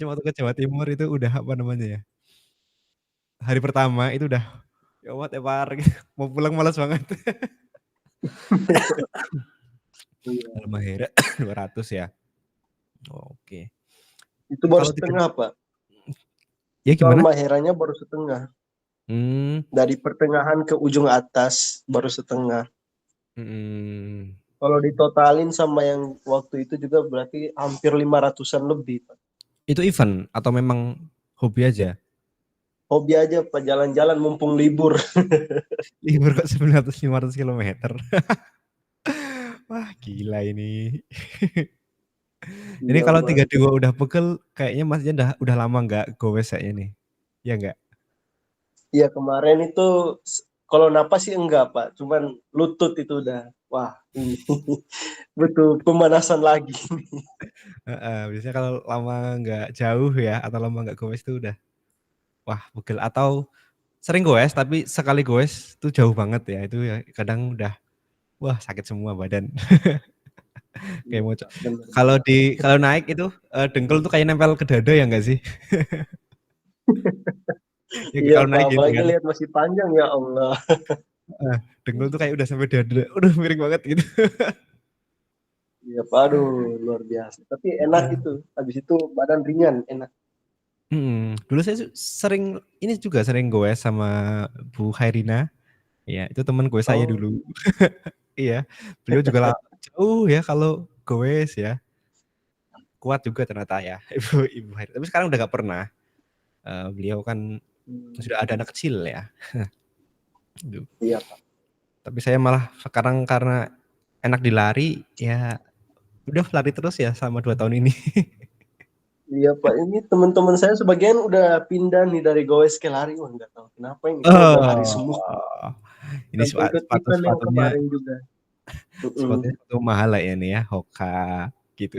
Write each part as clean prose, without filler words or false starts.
cuma waktu ke Jawa Timur itu udah apa namanya ya, hari pertama itu udah, ya Allah tepar mau pulang males banget. Iya. Halmahera 200 ya? Oke. Itu baru Kalau tiket setengah, Pak. ya Itu gimana? Halmaheranya baru setengah. Mmm, Dari pertengahan ke ujung atas baru setengah. mhm. Kalau ditotalin sama yang waktu itu juga berarti hampir 500-an lebih, Pak. Itu event atau memang hobi aja? Hobi aja, Pak, jalan-jalan mumpung libur. Libur kok 900, 500 kilometer. Wah gila ini. Ini Iya, kalau Pak. 32 udah pegel kayaknya Masnya udah lama nggak gowes kayaknya nih, iya nggak? Iya, kemarin itu kalau napas sih enggak, Pak. Cuman lutut itu udah, wah ini butuh pemanasan lagi. Heeh, biasanya kalau lama nggak jauh ya atau lama nggak gowes tuh udah, wah pegel atau sering goes tapi sekali goes tuh jauh banget ya, itu ya kadang udah, wah sakit semua badan. Kayak Iya, mau Pak, bener. kalau naik itu, dengkul tuh kayak nempel ke dada ya nggak sih? Ya Iya, kalau Pak, naik gitu apalagi kan, lihat masih panjang ya Allah. heeh, dengkul tuh kayak udah sampai dada, udah miring banget gitu. Iya, Pak, aduh luar biasa. Tapi enak Heeh. itu. Habis itu badan ringan, enak. Dulu saya sering ini juga sering goes sama Bu Khairina, ya itu temen goes saya Oh, dulu. Iya, beliau juga jauh ya kalau goes ya, kuat juga ternyata ya Ibu Khairina, tapi sekarang udah nggak pernah, beliau kan hmm, sudah ada anak kecil ya, gitu. iya, Pak. Tapi saya malah sekarang karena enak dilari, ya udah lari terus ya selama 2 tahun ini. Iya, Pak, ini teman-teman saya sebagian udah pindah nih dari goes ke lari. Wah, nggak tahu kenapa ini. Kok udah lari Oh, semua. ini Sampai ikut event yang sepatunya kemarin juga. Mm-mm. sepatu mahal lah ya ini ya, Hoka gitu.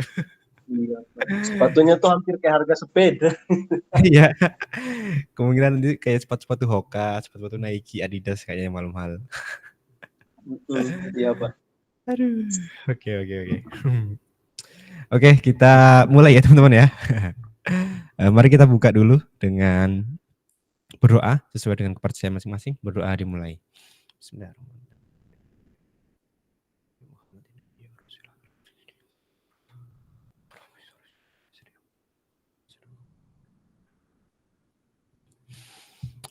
Iya, Pak. Sepatunya tuh hampir kayak harga sepeda. Iya, kemungkinan nanti kayak sepatu-sepatu Hoka, sepatu-sepatu Nike, Adidas kayaknya yang mahal-mahal. Mm-mm. Iya, Pak. Aduh, oke oke oke. Oke, kita mulai ya teman-teman ya. Mari kita buka dulu dengan berdoa sesuai dengan kepercayaan masing-masing. Berdoa dimulai. Bismillahirrahmanirrahim.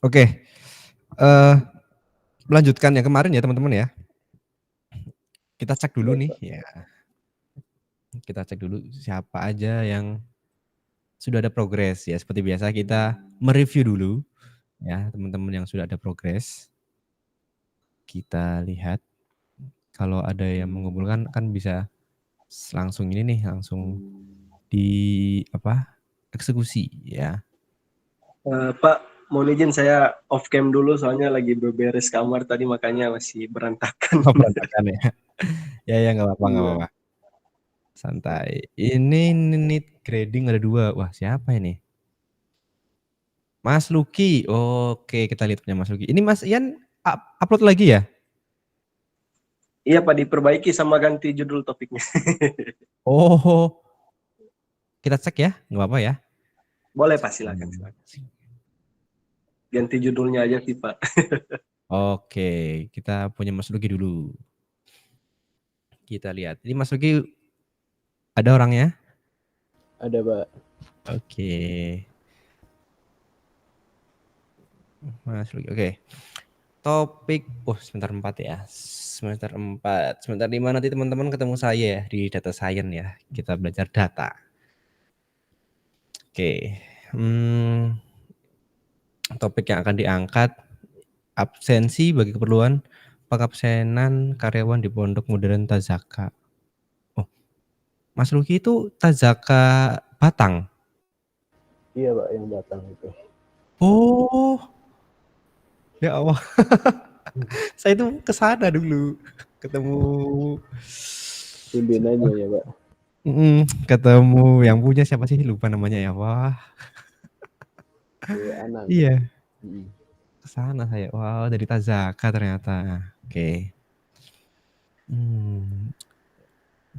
Oke, melanjutkan yang kemarin ya teman-teman ya. Kita cek dulu Baik, nih Pak. ya. Kita cek dulu siapa aja yang sudah ada progres ya. Seperti biasa kita mereview dulu ya teman-teman yang sudah ada progres. Kita lihat kalau ada yang mengumpulkan kan bisa langsung ini nih, langsung di apa? Eksekusi ya. Pak, mohon izin saya off cam dulu soalnya lagi beberes kamar tadi makanya masih berantakan. Oh, berantakan ya. Ya ya nggak apa-apa nggak Iya. apa-apa. Santai. Ini need grading ada 2. Wah, siapa ini? Mas Luki. Oke, kita lihat punya Mas Luki. Ini Mas Ian upload lagi ya? Iya, Pak, diperbaiki sama ganti judul topiknya. Oh, kita cek ya, nggak apa-apa ya. Boleh, Pak, silakan, silakan. Ganti judulnya aja sih, Pak. Oke, kita punya Mas Luki dulu. Kita lihat. Ini Mas Luki ada orangnya? Ada, Pak. Oke. Mas Luki. Oke. Topik, semester 4 ya. Semester 4. Semester 5 nanti teman-teman ketemu saya ya di data science ya. Kita belajar data. Oke. Topik yang akan diangkat absensi bagi keperluan pengabsenan karyawan di Pondok Modern Tazaka. Oh, Mas Luki itu Tazaka Batang. Iya, Pak, yang Batang itu. Oh, ya Allah. Saya itu ke sana dulu ketemu Pimpinannya ya, Pak. ketemu yang punya siapa sih lupa namanya ya. Wah, Anang. iya. Mm. Ke sana saya. Wow, dari Tazaka ternyata. Oke.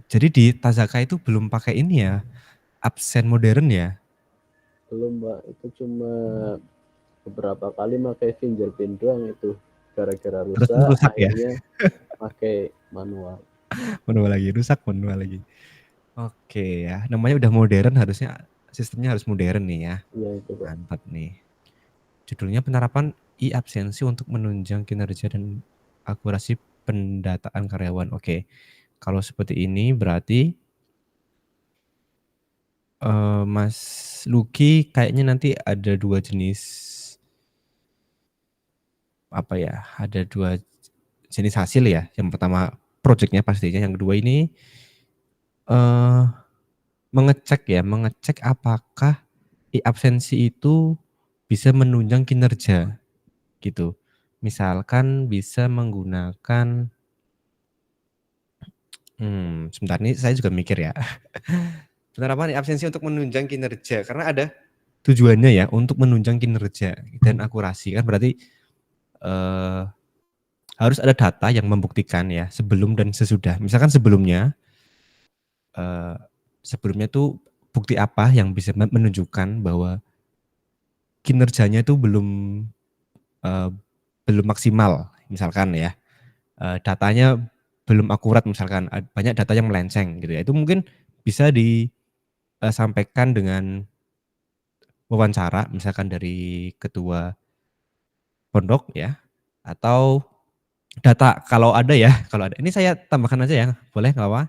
Jadi di Tazaka itu belum pakai ini ya, absen modern ya? Belum Mbak, itu cuma beberapa kali pakai fingerprint doang itu. Gara-gara Terus rusak, rusak ya? akhirnya pakai manual. Manual lagi, rusak manual lagi. Oke ya, namanya udah modern harusnya sistemnya harus modern nih ya. Iya itu Pak. Mantap nih. Judulnya penerapan e-absensi untuk menunjang kinerja dan akurasi pendataan karyawan. Oke, kalau seperti ini berarti Mas Lucky kayaknya nanti ada 2 jenis, apa ya, ada 2 jenis hasil ya. Yang pertama projeknya pastinya, yang kedua ini mengecek apakah e-absensi itu bisa menunjang kinerja gitu. Misalkan bisa menggunakan sebentar nih saya juga mikir ya. Penerapan e-absensi untuk menunjang kinerja, karena ada tujuannya ya untuk menunjang kinerja dan akurasi, kan berarti harus ada data yang membuktikan ya sebelum dan sesudah. Misalkan sebelumnya tuh bukti apa yang bisa menunjukkan bahwa kinerjanya itu belum maksimal misalkan ya, datanya belum akurat misalkan, banyak data yang melenceng gitu ya. Itu mungkin bisa disampaikan dengan wawancara misalkan dari ketua pondok ya, atau data kalau ada ya, kalau ada. Ini saya tambahkan aja ya, boleh nggak apa?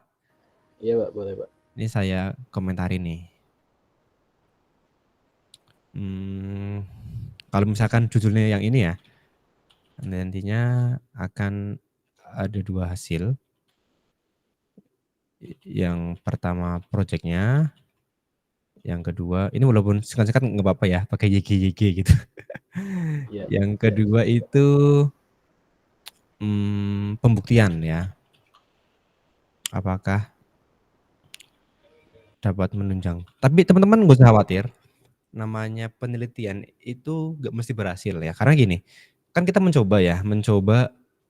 Iya Pak, boleh Pak. Ini saya komentari nih. Kalau misalkan judulnya yang ini ya, nantinya akan ada 2 hasil. Yang pertama projeknya, yang kedua ini walaupun singkat-singkat nggak apa-apa ya, pakai YG gitu. Iya. Yang kedua itu pembuktian ya. Apakah dapat menunjang. Tapi teman-teman nggak usah khawatir, namanya penelitian itu nggak mesti berhasil ya. Karena gini, kan kita mencoba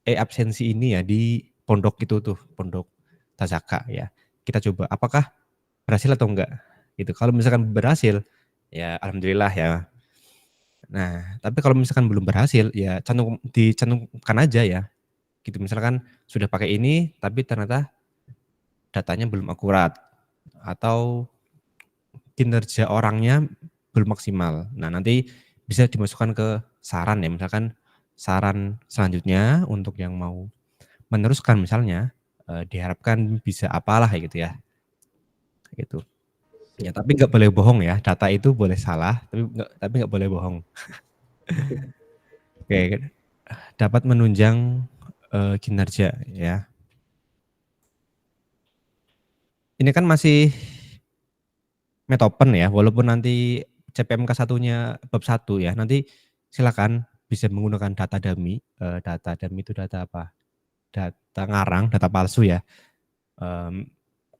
e-absensi ini ya di pondok itu tuh, pondok Tazaka ya. Kita coba apakah berhasil atau enggak gitu. Kalau misalkan berhasil, ya alhamdulillah ya. Nah, tapi kalau misalkan belum berhasil, ya dicantumkan aja ya. Gitu, misalkan sudah pakai ini tapi ternyata datanya belum akurat atau kinerja orangnya belum maksimal. Nah, nanti bisa dimasukkan ke saran ya, misalkan saran selanjutnya untuk yang mau meneruskan misalnya, diharapkan bisa apalah kayak gitu ya, gitu. Ya tapi nggak boleh bohong ya, data itu boleh salah tapi nggak boleh bohong. Oke, dapat menunjang, kinerja ya. Ini kan masih metopen ya, walaupun nanti CPMK 1-nya bab 1 ya, nanti silakan bisa menggunakan data dummy. Data dummy itu data apa? Data ngarang, data palsu ya.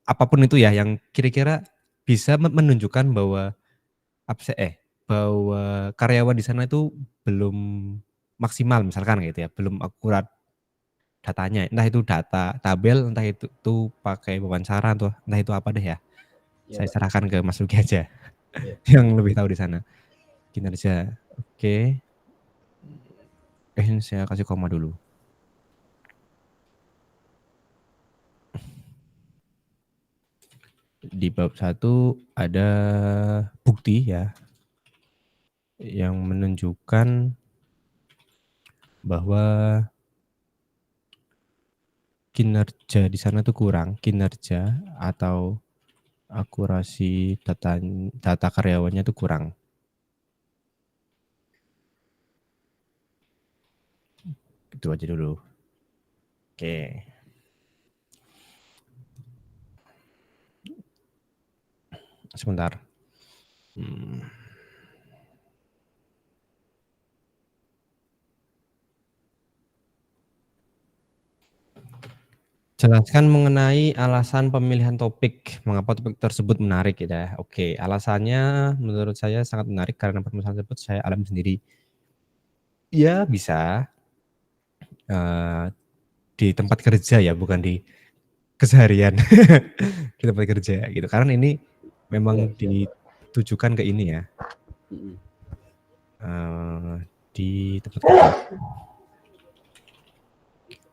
Apapun itu ya yang kira-kira bisa menunjukkan bahwa bahwa karyawan di sana itu belum maksimal misalkan gitu ya, belum akurat datanya. Entah itu data tabel, entah itu pakai wawancara, entah itu apa deh ya. Iya Saya Pak. serahkan ke Mas Luki aja Iya. yang lebih tahu di sana. Kinerja. Oke. Ini saya kasih koma dulu. Di bab 1 ada bukti ya yang menunjukkan bahwa kinerja di sana tuh kurang, kinerja atau akurasi data karyawannya tuh kurang. Itu aja dulu. Oke. Sebentar. Jelaskan mengenai alasan pemilihan topik, mengapa topik tersebut menarik gitu ya. Oke, alasannya menurut saya sangat menarik karena permasalahan tersebut saya alami sendiri. Ya bisa, di tempat kerja ya, bukan di keseharian. Di tempat kerja gitu, karena ini memang Siap, Pak. ditujukan ke ini ya, Di tempat kerja.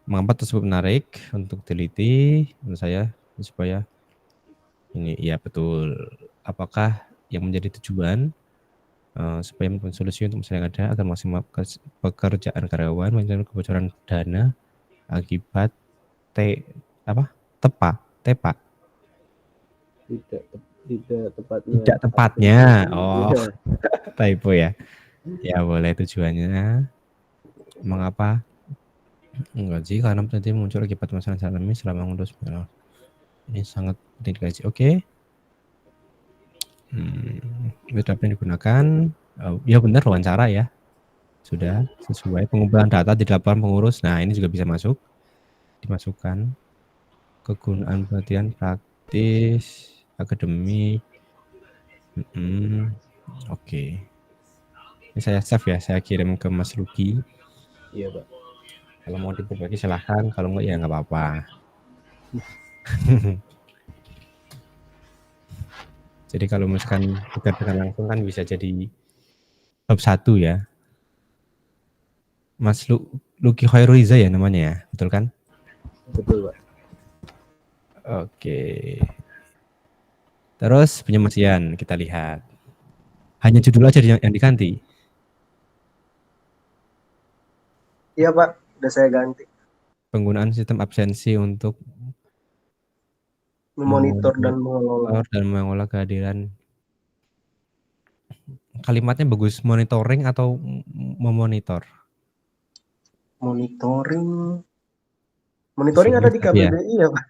Mengapa tersebut menarik untuk teliti menurut saya supaya ini ya betul. Apakah yang menjadi tujuan supaya menemukan solusi untuk masalah yang ada agar maksimal pekerjaan karyawan menghindari kebocoran dana akibat tepa Tidak tepatnya. tidak tepatnya. Oh, Iya. typo ya. Ya boleh tujuannya. Mengapa? Enggak sih, karena nanti muncul akibat masalah alami selama ngurus ini sangat penting dikaji. Oke. Metode yang digunakan, ya benar wawancara ya. Sudah sesuai pengumpulan data di laporan pengurus. Nah ini juga bisa masuk, dimasukkan. Kegunaan pelatihan praktis, akademik. Oke. Ini saya save ya, saya kirim ke Mas Luki. Iya Pak. Kalau mau diberbagi silahkan, kalau enggak ya nggak apa-apa. Jadi kalau misalkan bekerja langsung kan bisa jadi bab 1 ya. Mas Luki Khairuriza ya namanya ya, betul kan? Betul Pak. Oke. Terus punya Mas Ian, kita lihat. Hanya judul aja yang diganti. Iya Pak, udah saya ganti. Penggunaan sistem absensi untuk Memonitor dan mengelola kehadiran. Kalimatnya bagus, monitoring atau memonitor? Monitoring ada di KBBI ya Pak.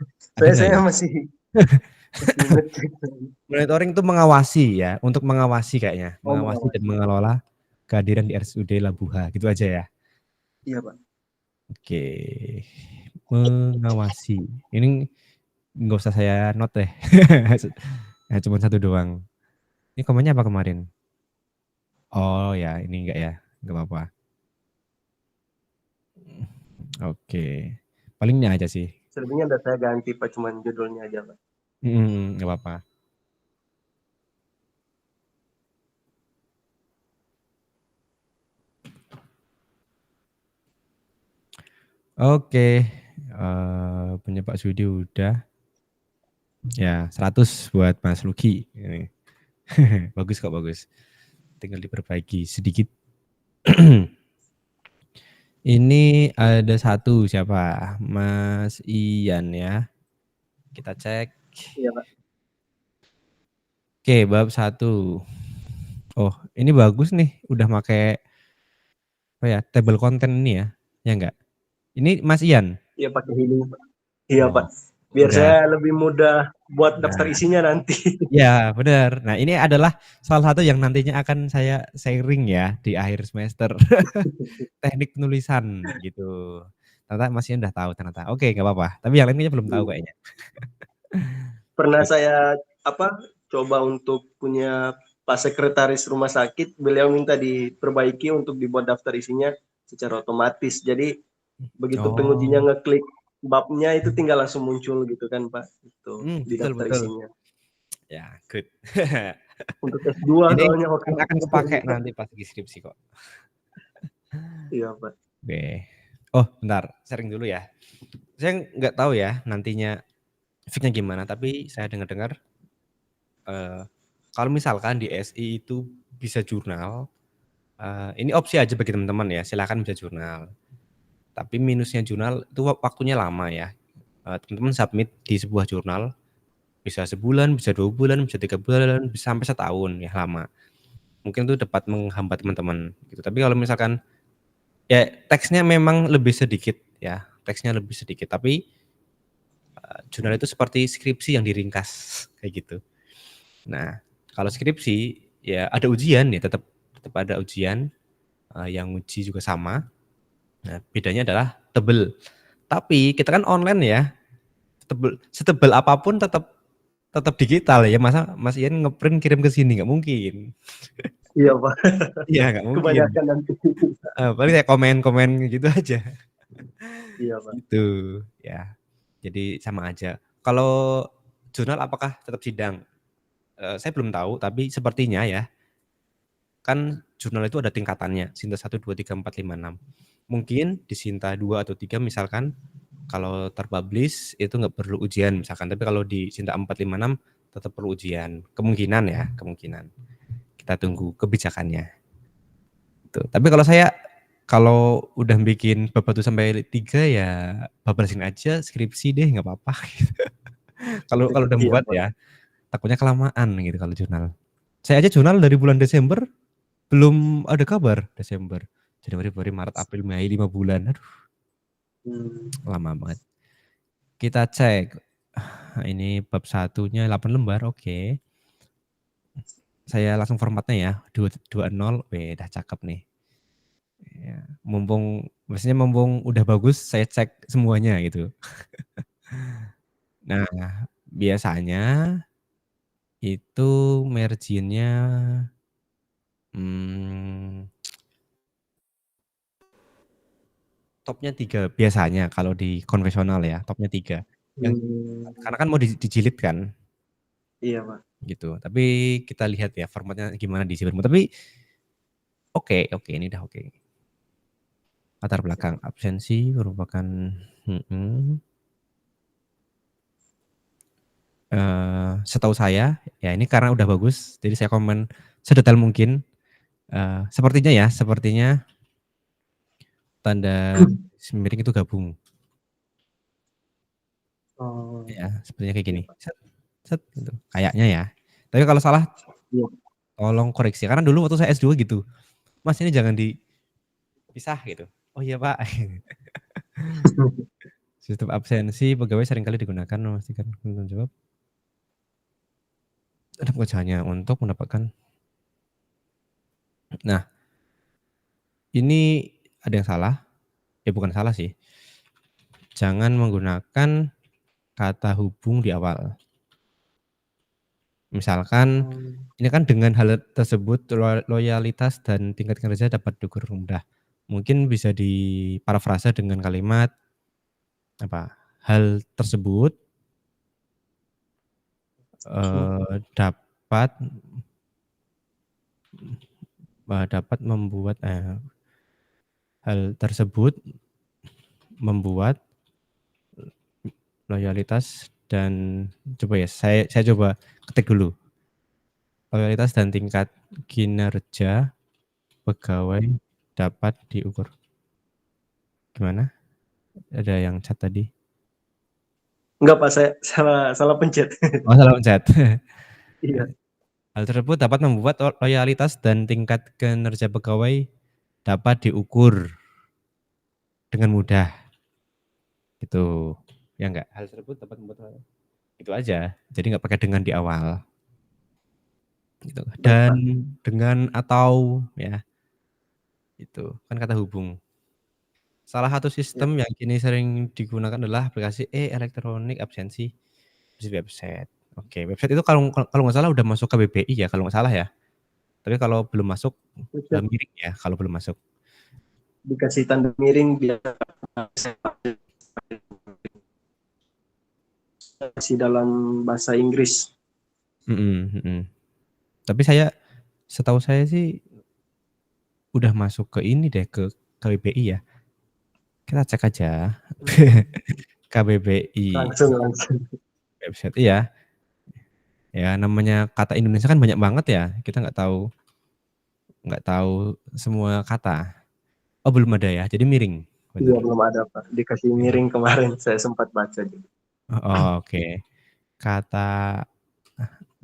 Saya masih ngecek. Monitoring itu mengawasi ya, untuk mengawasi kayaknya, mengawasi dan mengelola kehadiran di RSUD Labuha, gitu aja ya. Iya Pak. Oke, mengawasi. Ini nggak usah saya note deh, cuma satu doang. Ini komennya apa kemarin? Oh ya, ini enggak ya, nggak apa-apa. Oke, paling ini aja sih. Selebihnya udah saya ganti Pak, cuman judulnya aja Pak. Nggak apa-apa. Oke, punya Pak Sudi udah. Ya, 100 buat Mas Luki. Bagus kok, bagus. Tinggal diperbaiki sedikit. Ini ada satu siapa? Mas Ian ya. Kita cek. Iya Pak. Oke, bab 1. Oh, ini bagus nih. Udah pakai apa ya? Table content ini ya. Ya enggak? Ini Mas Ian. Iya pakai ini Pak. Iya Pak. Biar udah. saya lebih mudah buat daftar isinya nanti. Ya, benar. Nah, ini adalah salah satu yang nantinya akan saya sharing ya di akhir semester. Teknik penulisan gitu. Ternyata Mas Ian udah tahu ternyata. Oke, nggak apa-apa. Tapi yang lainnya belum tahu kayaknya. Pernah saya coba untuk punya Pak Sekretaris Rumah Sakit, beliau minta diperbaiki untuk dibuat daftar isinya secara otomatis. Jadi begitu pengujinya ngeklik babnya itu tinggal langsung muncul gitu kan Pak, itu di daftar isinya. Ya, good. Untuk S2 ini soalnya akan kepake nanti pas skripsi kok. Iya Pak. Oke. Oh, bentar, sharing dulu ya. Saya nggak tahu ya nantinya fix-nya gimana, tapi saya dengar-dengar kalau misalkan di SI itu bisa jurnal, ini opsi aja bagi teman-teman ya, silakan bisa jurnal. Tapi minusnya jurnal itu waktunya lama ya. Teman-teman submit di sebuah jurnal bisa sebulan, bisa 2 bulan, bisa 3 bulan, bisa sampai setahun ya lama. Mungkin itu dapat menghambat teman-teman gitu. Tapi kalau misalkan ya teksnya memang lebih sedikit ya, teksnya lebih sedikit. Tapi jurnal itu seperti skripsi yang diringkas kayak gitu. Nah, kalau skripsi ya ada ujian ya, tetap ada ujian, yang uji juga sama. Nah, bedanya adalah tebel. Tapi kita kan online ya, setebel apapun tetap digital ya. Masa Mas Ian ngeprint kirim ke sini nggak mungkin. Iya Pak. Iya nggak mungkin. Kebanyakan nanti. Paling kayak komen-komen gitu aja. Iya Pak. Gitu ya. Jadi sama aja. Kalau jurnal apakah tetap sidang? Saya belum tahu, tapi sepertinya ya kan jurnal itu ada tingkatannya, Sinta 1, 2, 3, 4, 5, 6. Mungkin di Sinta 2 atau 3 misalkan kalau terpublish itu nggak perlu ujian misalkan, tapi kalau di Sinta 4, 5, 6 tetap perlu ujian. Kemungkinan ya, kemungkinan. Kita tunggu kebijakannya. Tuh. Tapi kalau saya kalau udah bikin bab 1 sampai 3 ya bablasin aja skripsi deh, nggak apa-apa. Kalau udah Iya, buat Pak. ya, takutnya kelamaan gitu kalau jurnal. Saya aja jurnal dari bulan Desember belum ada kabar. Desember, Januari, Februari, Maret, April, Mei, 5 bulan. Aduh, lama banget. Kita cek. Ini bab 1-nya 8 lembar, oke. Saya langsung formatnya ya, 220. Weh, dah cakep nih. Ya, mumpung udah bagus, saya cek semuanya gitu. Nah, biasanya itu margin-nya topnya 3 biasanya kalau di konvensional ya, topnya 3. Yang karena kan mau dijilid kan, Iya, Pak. gitu. Tapi kita lihat ya formatnya gimana di Cybermoon. Tapi oke, ini udah oke. Latar belakang absensi merupakan setahu saya, ya ini karena udah bagus, jadi saya komen sedetail mungkin. Sepertinya tanda miring itu gabung. Oh, Ya, sepertinya kayak iya, gini. Pak. Set gitu. Kayaknya ya. Tapi kalau salah Iya. tolong koreksi. Karena dulu waktu saya S2 gitu. Mas ini jangan dipisah gitu. Oh iya Pak. Sistem absensi pegawai seringkali digunakan memastikan tanggung jawab ada pekerjaannya untuk mendapatkan. Nah, ini ada yang salah. Ya bukan salah sih. Jangan menggunakan kata hubung di awal. Misalkan ini kan dengan hal tersebut loyalitas dan tingkat kinerja dapat diukur mudah. Mungkin bisa diparafrase dengan kalimat apa? Hal tersebut dapat membuat hal tersebut membuat loyalitas dan coba ya saya coba ketik dulu. Loyalitas dan tingkat kinerja pegawai dapat diukur. Gimana? Ada yang chat tadi? Enggak, Pak, saya salah pencet. Oh, salah pencet. Iya. Hal tersebut dapat membuat loyalitas dan tingkat kinerja pegawai dapat diukur dengan mudah. Gitu. Ya enggak? Hal tersebut dapat membuat itu aja. Jadi enggak pakai dengan di awal. Gitu. Dan dengan atau ya. Itu kan kata hubung. Salah satu sistem yang kini sering digunakan adalah aplikasi elektronik absensi website. Oke, website itu kalau nggak salah udah masuk ke KBBI ya, kalau nggak salah ya. Tapi kalau belum masuk miring ya, kalau belum masuk. Dikasih tanda miring biar masih dalam bahasa Inggris. Tapi setahu saya sih udah masuk ke ini deh, ke KBBI ya. Kita cek aja. KBBI Langsung. website iya. Ya namanya kata Indonesia kan banyak banget ya. Kita nggak tahu semua kata. Oh belum ada ya, jadi miring. Iya, Bener. belum ada, Pak. Dikasih miring kemarin, saya sempat baca juga. Oh, oke. Kata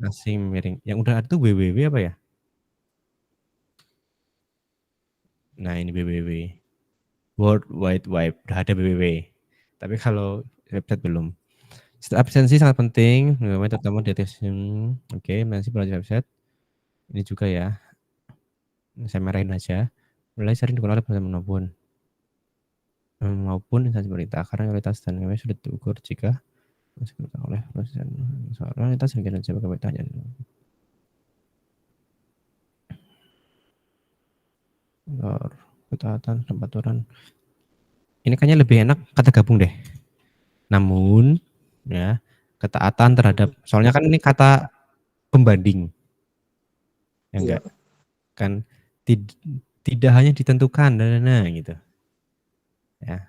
asing miring. Yang udah ada tuh WWW apa ya? Nah ini WWW. World Wide Web. Udah ada WWW. Tapi kalau website belum. Absensi sangat penting. Terutama di atas. Oke, masih belajar website. Ini juga ya. Saya merahin aja. Mulai sering digunakan oleh maupun instansi pemerintah. Karena kualitas dan KPI sudah diukur jika oleh proses kualitas dan kinerja pegawai tanya. Ketaatan dan aturan. Ini kayaknya lebih enak kata gabung deh. Namun ya ketaatan terhadap soalnya kan ini kata pembanding. Ya enggak. kan tidak hanya ditentukan gitu. Ya.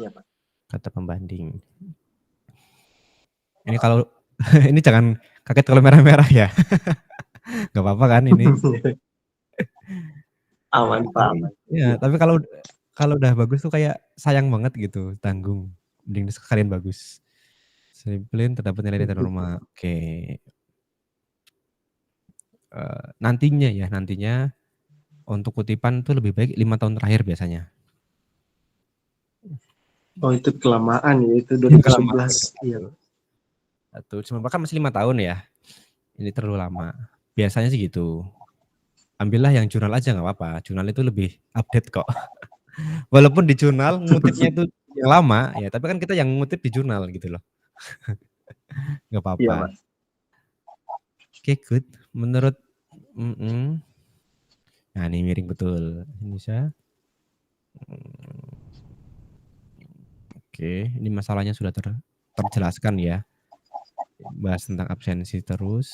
Iya, Pak. Kata pembanding. Ini kalau ini jangan kaget kalau merah-merah ya. Nggak apa-apa kan ini? Aman, Pak, aman. Iya, tapi kalau udah bagus tuh kayak sayang banget gitu, tanggung. Mending sekalian bagus. Disiplin terdapat nilai norma. Oke. Nantinya untuk kutipan tuh lebih baik 5 tahun terakhir biasanya. Oh, itu kelamaan ya, itu Iya, 2011. Iya. Satu, cuma bahkan masih 5 tahun ya. Ini terlalu lama. Biasanya sih gitu. Ambillah yang jurnal aja nggak apa-apa. Jurnal itu lebih update kok. Walaupun di jurnal ngutipnya itu yang lama ya, tapi kan kita yang ngutip di jurnal gitu loh. Nggak Iya, apa-apa. Pak. Oke, good. Menurut nah ini miring betul. Indonesia. Oke, ini masalahnya sudah terjelaskan ya. Bahas tentang absensi terus.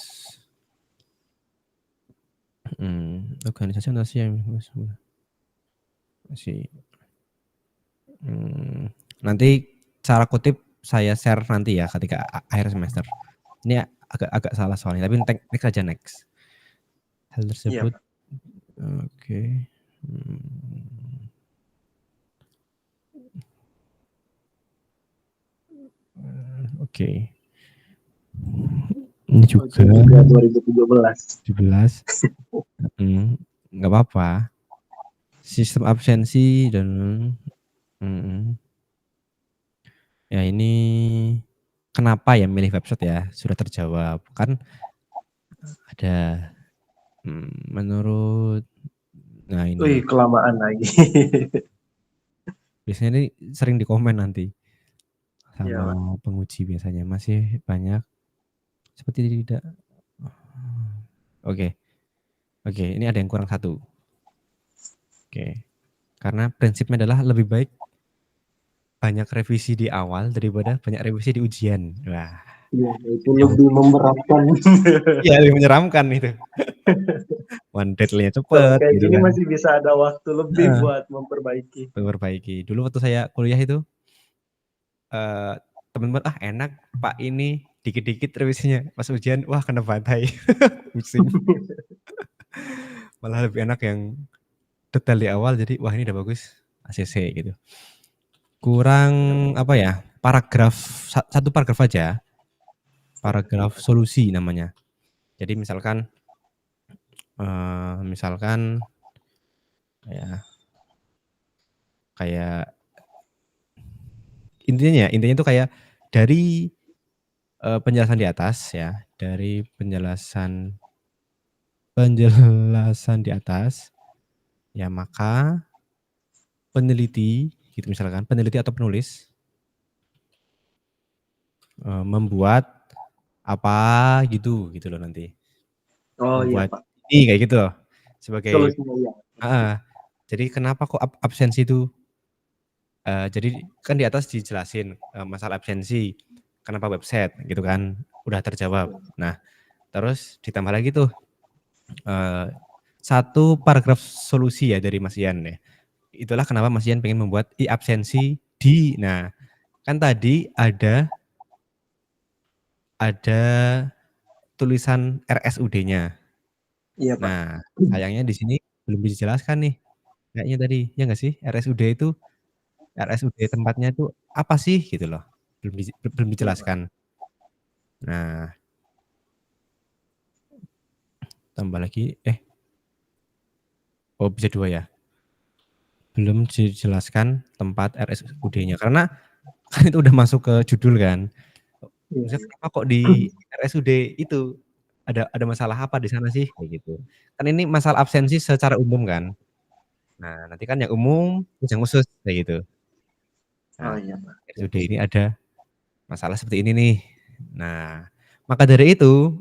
Organisasi yang masih. Nanti cara kutip saya share nanti ya ketika akhir semester. Ini agak salah soalnya, tapi next aja next. Hal tersebut. Iya, Oke. Oke. Ini juga 2017. 17. Nggak apa-apa. Sistem absensi dan ya ini kenapa ya milih website ya sudah terjawab kan ada menurut ini. Wih, kelamaan lagi. Biasanya ini sering di komen nanti sama Iya, penguji biasanya masih banyak seperti tidak. Oke, ini ada yang kurang satu. Oke, karena prinsipnya adalah lebih baik banyak revisi di awal daripada banyak revisi di ujian. Wah, Iya, itu lebih memberatkan. iya lebih menyeramkan itu. One deadline-nya cepet Kayak gitu gini kan. masih bisa ada waktu lebih buat memperbaiki. Dulu waktu saya kuliah itu teman-teman enak Pak ini dikit-dikit revisinya pas ujian wah kena bantai. Pusing. Malah lebih enak yang detail di awal jadi wah ini udah bagus ACC gitu. Kurang apa ya? Satu paragraf aja. Paragraf solusi namanya. Jadi misalkan ya kayak intinya itu kayak dari penjelasan di atas ya, dari penjelasan di atas ya maka peneliti gitu misalkan peneliti atau penulis membuat apa gitu loh nanti. Oh iya, Membuat Pak. ini kayak gitu loh sebagai Solusinya ya. jadi kenapa kok absensi itu jadi kan di atas dijelasin masalah absensi kenapa website gitu kan udah terjawab. Nah terus ditambah lagi tuh satu paragraf solusi ya dari Mas Ian ya. Itulah kenapa Mas Ian pengen membuat absensi di. Nah kan tadi ada tulisan RSUD-nya. Iya, Pak. Nah sayangnya di sini belum dijelaskan nih kayaknya tadi ya nggak sih RSUD tempatnya itu apa sih gitu loh belum dijelaskan. Nah tambah lagi bisa 2 ya belum dijelaskan tempat RSUD-nya karena kan itu udah masuk ke judul kan. Maksudnya kenapa kok di RSUD itu ada masalah apa di sana sih kayak gitu. Kan ini masalah absensi secara umum kan. Nah nanti kan yang umum yang khusus kayak gitu. Oh Nah iya, Pak. RSUD ini ada masalah seperti ini nih. Nah maka dari itu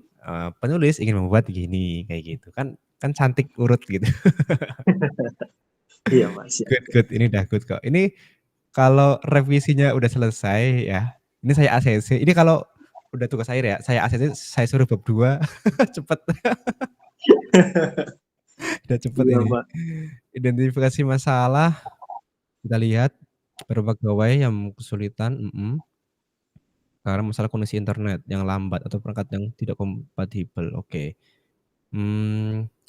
penulis ingin membuat gini kayak gitu kan cantik urut gitu. Iya, Pak. Siap. Good ini udah good kok. Ini kalau revisinya udah selesai ya. Ini saya ACC. Ini kalau udah tugas akhir ya, saya ACC saya suruh bab 2 cepet. Udah cepet Iya, ini. Pak. Identifikasi masalah, kita lihat beberapa pegawai yang kesulitan, karena masalah koneksi internet yang lambat atau perangkat yang tidak kompatibel, oke.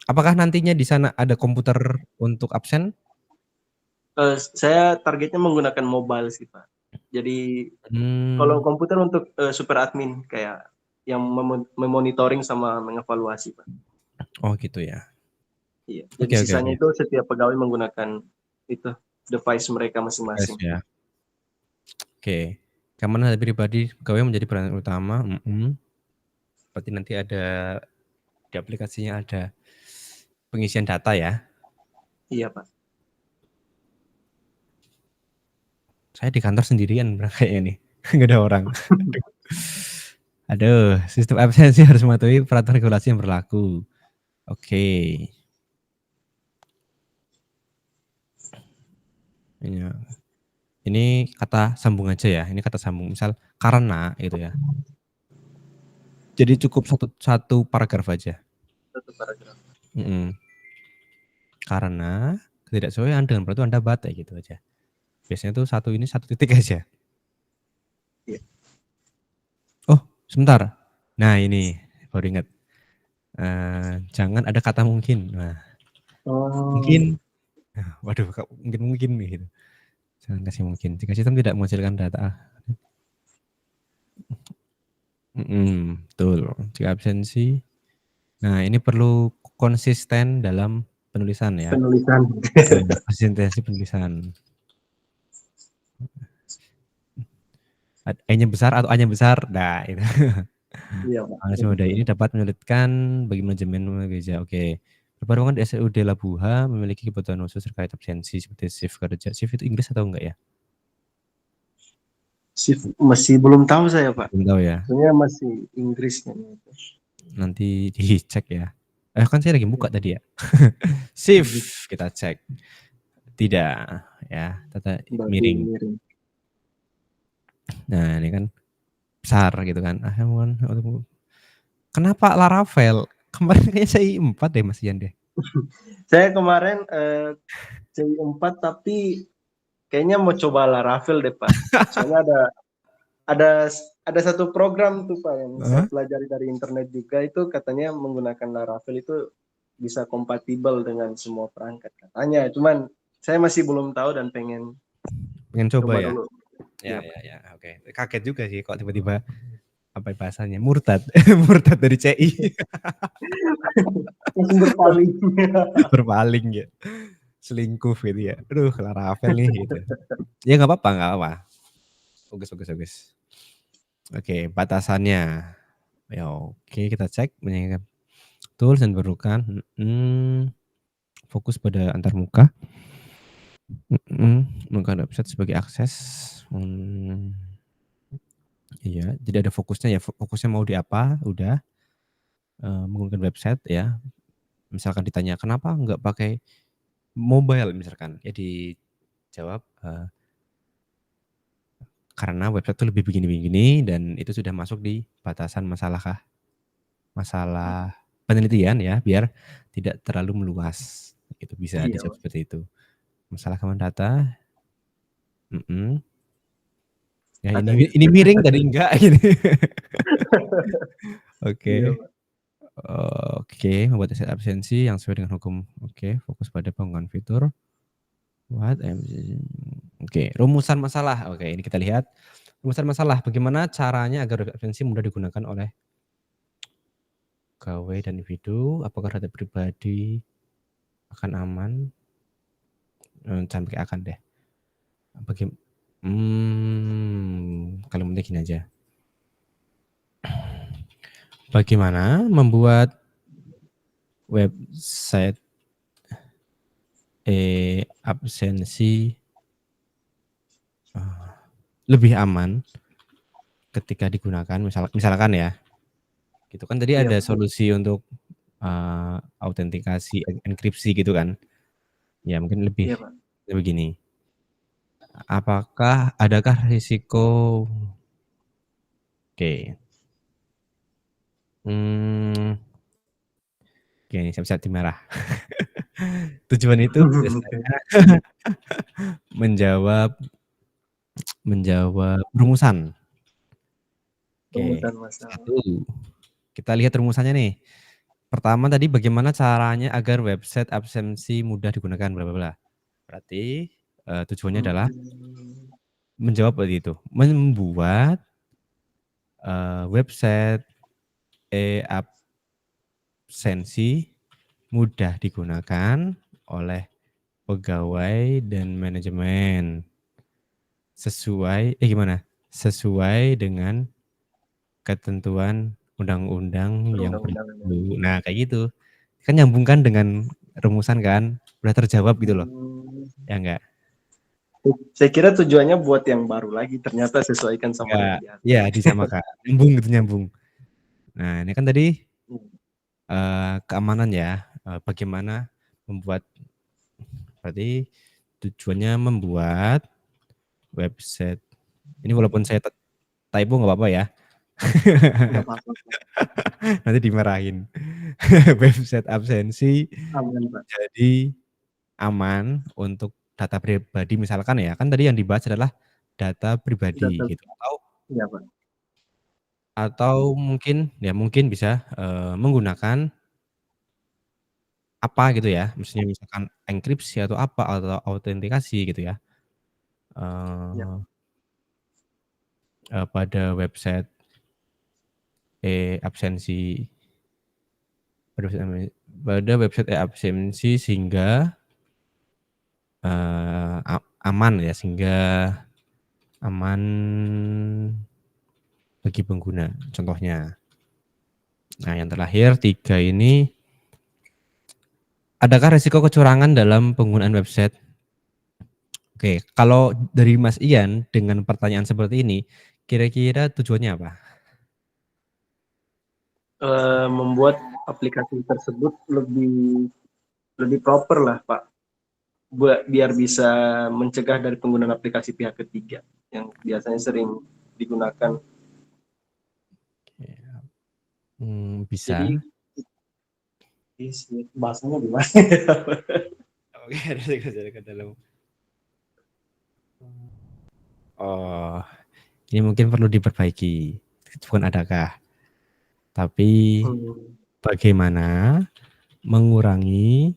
Apakah nantinya di sana ada komputer untuk absen? Saya targetnya menggunakan mobile sih, Pak. Jadi kalau Mmm, komputer untuk, super admin kayak yang memonitoring sama mengevaluasi, Pak. oh gitu ya. Iya, jadi Oke oke sisanya oke. itu setiap pegawai menggunakan itu, device mereka Device masing-masing. ya. Oke. Keamanan data pribadi pegawai menjadi peran utama, berarti nanti ada di aplikasinya ada pengisian data ya. Iya, Pak. Saya di kantor sendirian kayaknya nih, nggak ada orang. Aduh, sistem absensi harus mematuhi peraturan regulasi yang berlaku. Oke. Iya. Ini kata sambung aja ya, ini kata sambung, misal karena gitu ya. Jadi cukup satu paragraf aja, Satu paragraf. mhm. Karena ketidaksesuaian dengan peraturan Anda batal, gitu aja. Biasanya tuh satu titik aja. Iya. Oh, sebentar. Nah ini, baru ingat, jangan ada kata mungkin. Nah, Oh, mungkin, nah waduh kok mungkin nih gitu. Jangan kasih mungkin, jika sistem tidak menghasilkan data betul. Jika absensi nah ini perlu konsisten dalam penulisan ya, penulisan. konsistensi penulisan. E-nya besar atau A-nya besar, nah itu. Iya, Pak. Algoritma model ini dapat menyulitkan bagi manajemen gereja, oke. Beberapa ruangan di SUD Labuha memiliki kebutuhan khusus terkait absensi seperti shift kerja. Shift itu Inggris atau enggak ya? Shift masih belum tahu saya, Pak. Belum tahu ya, Soalnya masih Inggris kayaknya itu. nanti dicek ya. Kan saya lagi buka Iya, tadi ya. Inggris Shift, kita cek. Tidak, ya, tata berarti miring. miring. Nah ini kan besar gitu kan, kenapa Laravel? Kemarin kayaknya saya I4 deh Mas Ian deh. Saya kemarin, CI4 tapi kayaknya mau coba Laravel deh, Pak. Soalnya ada ada satu program tuh, Pak, yang saya Heeh. pelajari dari internet juga itu katanya menggunakan Laravel itu bisa kompatibel dengan semua perangkat katanya. Cuman saya masih belum tahu dan pengen Pengen coba coba ya? dulu. Ya Iya, ya Pak. ya, oke. Kaget juga sih kok tiba-tiba, apa bahasanya, murtad, murtad dari CI, Langsung berpaling. berpaling ya, selingkuh gitu ya. Aduh Laravel nih gitu. Ya nggak apa-apa nggak apa. Bagus bagus bagus. Oke, batasannya. Ya oke, kita cek menyanyikan tools dan perlukan, fokus pada antarmuka, menggunakan website sebagai akses, iya, jadi ada fokusnya ya, fokusnya mau di apa, udah, menggunakan website ya, misalkan ditanya, "Kenapa nggak pakai mobile?" Misalkan, ya dijawab, "Karena website itu lebih begini-begini dan itu sudah masuk di batasan masalah penelitian ya, biar tidak terlalu meluas." Gitu, bisa Iya, dijawab Pak. seperti itu. Masalah keamanan data, mhm, ya Katanya. ini miring tadi enggak ini. Iya, Oke. Pak. Oke, membuat riset absensi yang sesuai dengan hukum. Oke, fokus pada pengembangan fitur. Oke, rumusan masalah. Oke, ini kita lihat rumusan masalah. Bagaimana caranya agar absensi mudah digunakan oleh pegawai dan individu? Apakah data pribadi akan aman? Jangan pakai akan deh. Baga kalimatnya gini aja. Bagaimana membuat website absensi lebih aman ketika digunakan, misalkan ya, gitu kan tadi Iya, ada Pak. solusi untuk, autentikasi, enkripsi gitu kan. Ya mungkin lebih Iya, Pak. begini, adakah risiko oke, mmm, Oke, siap-siap dimarah. Tujuan itu Oke. biasanya menjawab rumusan. Oke, Rumusan masalah. 1, kita lihat rumusannya nih. Pertama tadi bagaimana caranya agar website absensi mudah digunakan bla bla bla. Berarti, tujuannya adalah Hmm. menjawab tadi itu, membuat, website e-absensi mudah digunakan oleh pegawai dan manajemen. Sesuai dengan ketentuan undang-undang yang Perundang-undangan. berlaku. Nah, kayak gitu. Kan nyambung kan dengan rumusan kan, udah terjawab gitu loh, Hmm. ya enggak? Saya kira tujuannya buat yang baru lagi, ternyata sesuaikan sama Enggak, yang di atas. iya disamakan, nyambung gitu, nyambung. Nah, ini kan tadi, keamanan ya, bagaimana membuat berarti tujuannya membuat website ini walaupun saya typo nggak apa-apa ya? Nggak apa-apa. Nanti dimarahin. Website absensi Aman, Pak. jadi aman untuk data pribadi misalkan ya, kan tadi yang dibahas adalah data pribadi Data. gitu Iya, Pak. atau mungkin bisa, menggunakan apa gitu ya, maksudnya misalkan enkripsi atau apa, atau autentikasi gitu ya, Iya. eee pada website e-absensi pada website e-absensi sehingga, aman ya, sehingga aman bagi pengguna, contohnya. Nah, yang terakhir 3 ini, adakah resiko kecurangan dalam penggunaan website? Oke, kalau dari Mas Ian dengan pertanyaan seperti ini, kira-kira tujuannya apa? Membuat aplikasi tersebut lebih proper lah, Pak. Biar bisa mencegah dari penggunaan aplikasi pihak ketiga yang biasanya sering digunakan. Bisa. Jadi bahasanya gimana? Oke, ada ke dalam. Oh, ini mungkin perlu diperbaiki. Bukan adakah, tapi bagaimana mengurangi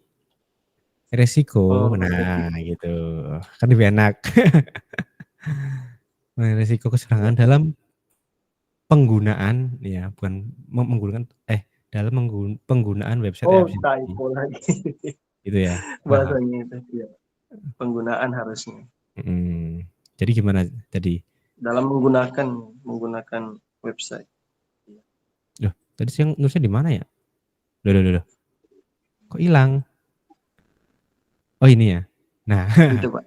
resiko. Oh, Nah, gitu. Kan lebih enak. Mengurangi resiko kecurangan dalam penggunaan ya, bukan menggunakan dalam penggunaan website e-absensi. typo lagi Gitu ya? Paham. bahasanya itu. Ya. Penggunaan harusnya. Jadi gimana tadi? Dalam menggunakan website. Loh, tadi siang nulisnya di mana ya? Loh. Kok hilang? Oh, ini ya. Nah, Itu, Pak.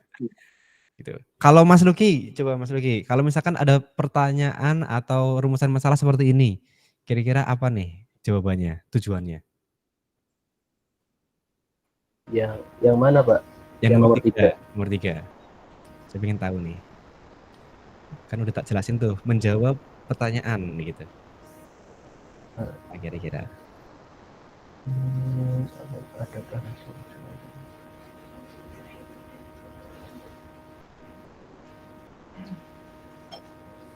gitu. Kalau Mas Luki, coba Mas Luki, kalau misalkan ada pertanyaan atau rumusan masalah seperti ini, kira-kira apa nih jawabannya, tujuannya? Yang mana, Pak? Yang nomor 3. Nomor 3. Saya pengen tahu nih. Kan udah tak jelasin tuh, menjawab pertanyaan gitu. Nah, kira-kira.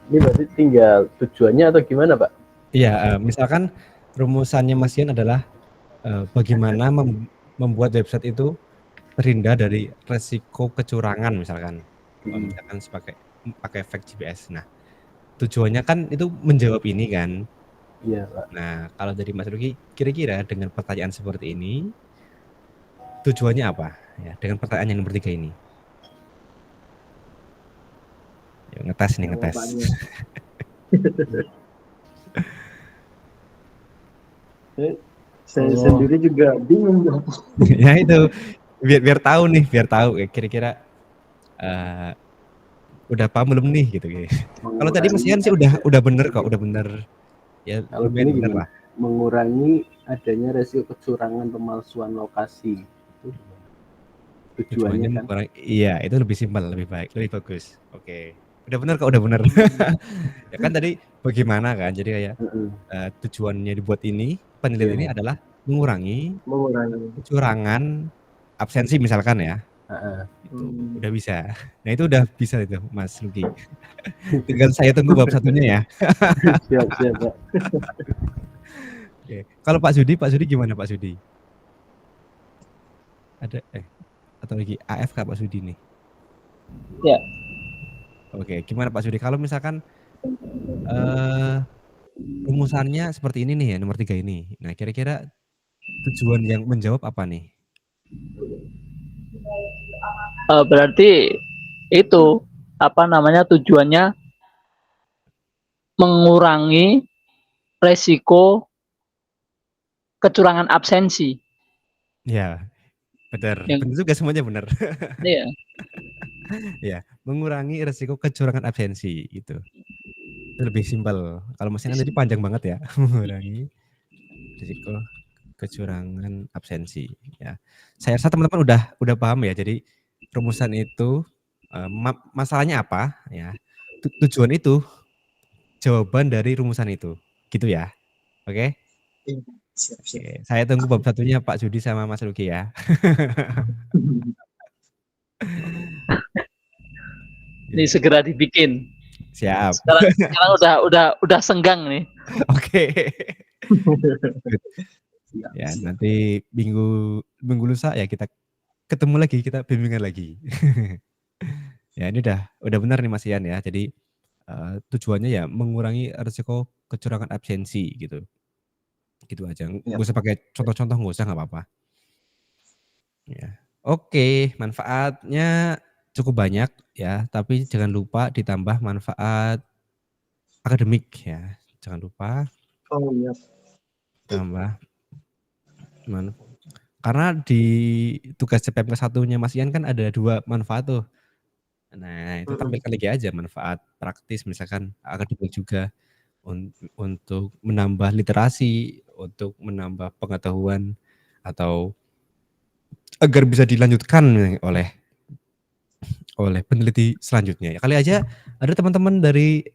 Ini berarti tinggal tujuannya atau gimana, Pak? Iya, misalkan rumusannya Mas Ian adalah, bagaimana membuat website itu terhindar dari resiko kecurangan misalkan. Misalkan pakai efek GPS. Nah, tujuannya kan itu menjawab ini kan. Iya, Pak. Nah, kalau dari Mas Ruki, kira-kira dengan pertanyaan seperti ini, tujuannya apa? Ya, dengan pertanyaan yang nomor 3 ini. Yuk, ngetes nih, ngetes. Saya sendiri juga bingung. Ya itu, biar tahu nih, kira-kira udah paham belum nih gitu. Kalau tadi Mas Ian sih udah bener kok, udah bener. Ya, Kalau lumayan gini bener gimana? lah. Mengurangi adanya resiko kecurangan pemalsuan lokasi. Tujuannya kan. Iya, itu lebih simpel, lebih baik, lebih bagus. Oke. Udah bener kok, udah bener. Ya kan tadi bagaimana kan, jadi kayak tujuannya dibuat ini, penelitian ini adalah mengurangi Mengurangi. kecurangan absensi misalkan ya. Heeh. Itu udah bisa. Nah, itu udah bisa itu, Mas Luki. Tinggal saya tunggu bab satunya ya. Siap, siap, Pak. Oke. Kalau Pak Sudi gimana Pak Sudi? Ada atau lagi AFK Pak Sudi nih? Ya. Oke, gimana Pak Sudi? Kalau misalkan rumusannya seperti ini nih ya, nomor 3 ini. Nah, kira-kira tujuan yang menjawab apa nih? Berarti itu tujuannya mengurangi resiko kecurangan absensi. Ya, benar. Yang Benar juga, semuanya benar. iya. Ya, mengurangi resiko kecurangan absensi gitu. Itu lebih simpel. Kalau mesinnya tadi panjang banget ya. Mengurangi risiko kecurangan absensi ya. Saya rasa teman-teman udah paham ya. Jadi rumusan itu masalahnya apa ya. Tujuan itu jawaban dari rumusan itu. Gitu ya. Oke? Siap, siap. Oke, saya tunggu bab satunya Pak Sudi sama Mas Luki ya. Ini segera dibikin. Siap. Sekarang udah senggang nih. Oke. Ya, nanti minggu lusa ya kita ketemu lagi, kita bimbingan lagi. Ya, ini udah benar nih Mas Ian ya. Jadi tujuannya ya mengurangi risiko kecurangan absensi gitu. Gitu aja. Nggak usah pakai contoh-contoh, nggak usah, nggak apa-apa. Ya. Oke, manfaatnya cukup banyak ya, tapi jangan lupa ditambah manfaat akademik ya. Jangan lupa Oh iya. tambah karena di tugas CPM ke-1-nya Mas Ian kan ada 2 manfaat tuh. Nah, itu tampilkan lagi aja manfaat praktis misalkan akademik juga untuk menambah literasi, untuk menambah pengetahuan atau agar bisa dilanjutkan oleh peneliti selanjutnya. Ya kali aja ada teman-teman dari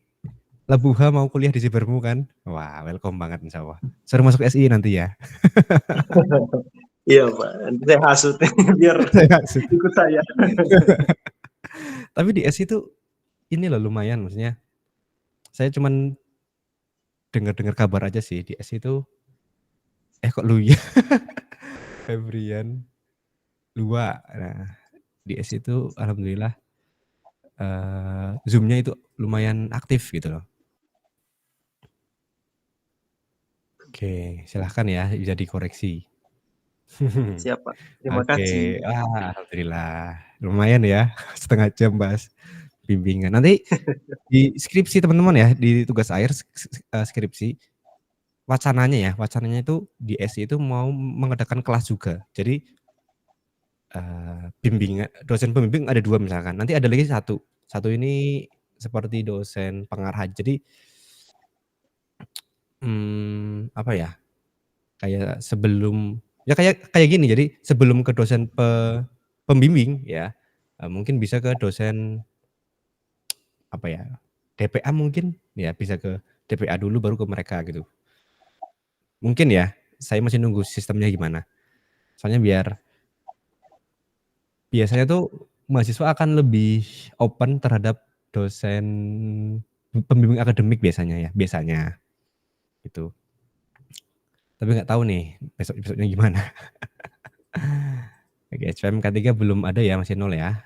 Labuha mau kuliah di Sibermu kan? Wah, welcome banget insyaallah. Suruh masuk SI nanti ya. Iya Pak, nanti saya hasut biar ikut saya. Tapi di SI itu ini loh lumayan, maksudnya saya cuman dengar-dengar kabar aja sih di SI itu kok Luya Febrian Lua. Nah, di SI itu alhamdulillah Zoom-nya itu lumayan aktif gitu loh. Oke, silahkan ya bisa dikoreksi. Siap Pak, terima kasih. Oke, alhamdulillah lumayan ya setengah jam bahas bimbingan. Nanti di skripsi teman-teman ya, di tugas akhir skripsi wacananya itu di SI itu mau mengadakan kelas juga. Jadi bimbingan dosen pembimbing ada 2 misalkan, nanti ada lagi satu ini seperti dosen pengarah. Jadi apa ya, kayak sebelum ya kayak gini, jadi sebelum ke dosen pembimbing ya, mungkin bisa ke dosen apa ya, DPA mungkin, ya bisa ke DPA dulu baru ke mereka gitu. Mungkin ya, saya masih nunggu sistemnya gimana. Soalnya biasanya tuh mahasiswa akan lebih open terhadap dosen pembimbing akademik biasanya, gitu. Tapi nggak tahu nih besoknya gimana. Oke, CPM K3 belum ada ya, masih 0 ya.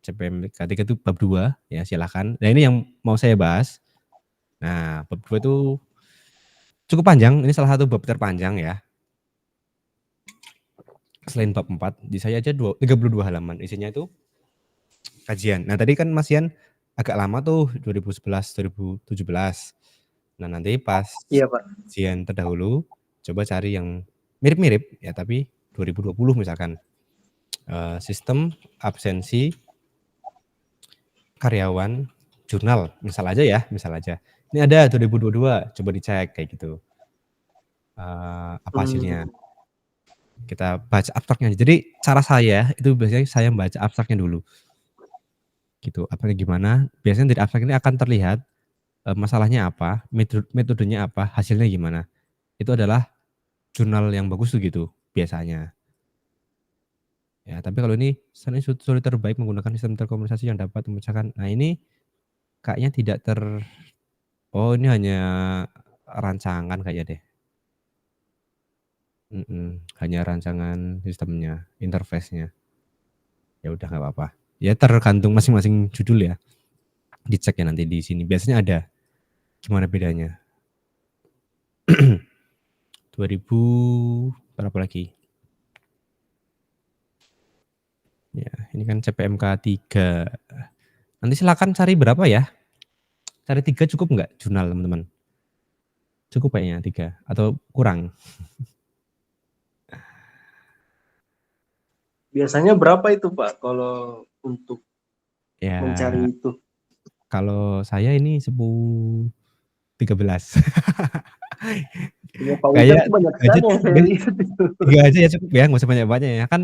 CPM K3 itu bab 2 ya, silakan. Nah, ini yang mau saya bahas. Nah, bab 2 itu cukup panjang, ini salah satu bab terpanjang ya. Selain bab 4, di saya aja 32 halaman. Isinya itu kajian. Nah, tadi kan Mas Ian agak lama tuh 2011, 2017. Nah, nanti pas Iya Pak. kajian terdahulu coba cari yang mirip-mirip ya, tapi 2020 misalkan. Sistem absensi karyawan jurnal, misal aja. Ini ada 2022, coba dicek kayak gitu. Apa hasilnya? Kita baca abstraknya. Jadi cara saya itu biasanya saya membaca abstraknya dulu. Gitu, abstraknya gimana? Biasanya dari abstrak ini akan terlihat masalahnya apa, metodenya apa, hasilnya gimana. Itu adalah jurnal yang bagus tuh gitu biasanya. Ya, tapi kalau ini solusi terbaik menggunakan sistem terkomunikasi yang dapat memecahkan. Nah, ini kayaknya tidak oh ini hanya rancangan kayaknya deh. Hanya rancangan sistemnya, interface-nya. Ya udah nggak apa-apa. Ya tergantung masing-masing judul ya. Dicek ya nanti di sini. Biasanya ada. Gimana bedanya? 2000 berapa lagi? Ya, ini kan CPMK 3. Nanti silakan cari berapa ya? Cari 3 cukup nggak jurnal teman-teman? Cukup kayaknya 3 atau kurang? Biasanya berapa itu Pak kalau untuk Ya, mencari itu? kalau saya ini 13. Ya, Pak Wicak Kayak tuh banyak 3 aja sekali yang cukup saya ya. lihat itu. 3 aja ya cukup ya, nggak usah banyak-banyak ya. Kan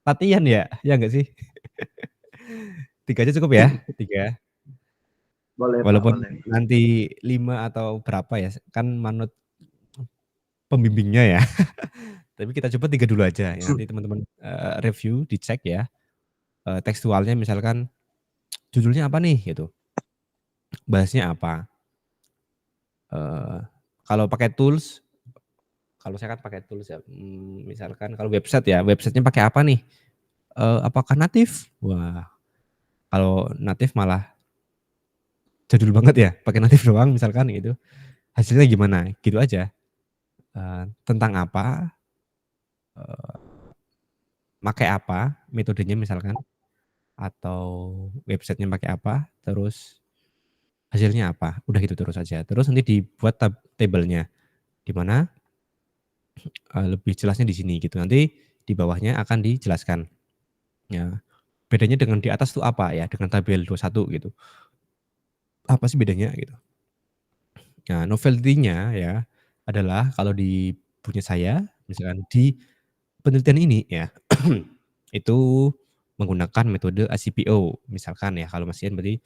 latihan ya, ya nggak sih? 3 aja cukup ya? 3. Boleh Pak, Walaupun boleh. nanti 5 atau berapa ya, kan manut pembimbingnya ya. Tapi kita coba 3 dulu aja. Ya, nanti teman-teman review, dicek ya. Tekstualnya misalkan judulnya apa nih gitu. Bahasnya apa. Kalau pakai tools, kalau saya kan pakai tools ya. Misalkan kalau website ya, websitenya pakai apa nih? Apakah natif? Wah, kalau natif malah jadul banget ya, pakai natif doang misalkan gitu. Hasilnya gimana? Gitu aja. Tentang apa? Pakai apa? Metodenya misalkan, atau websitenya pakai apa? Terus hasilnya apa? Udah gitu terus aja. Terus nanti dibuat tabelnya, di mana lebih jelasnya di sini gitu. Nanti di bawahnya akan dijelaskan. Ya, bedanya dengan di atas tuh apa ya? Dengan tabel 21 gitu. Apa sih bedanya gitu? Nah, novelty-nya ya adalah kalau di punya saya, misalkan di penelitian ini ya, itu menggunakan metode ACPO misalkan ya, kalau Mas Ian berarti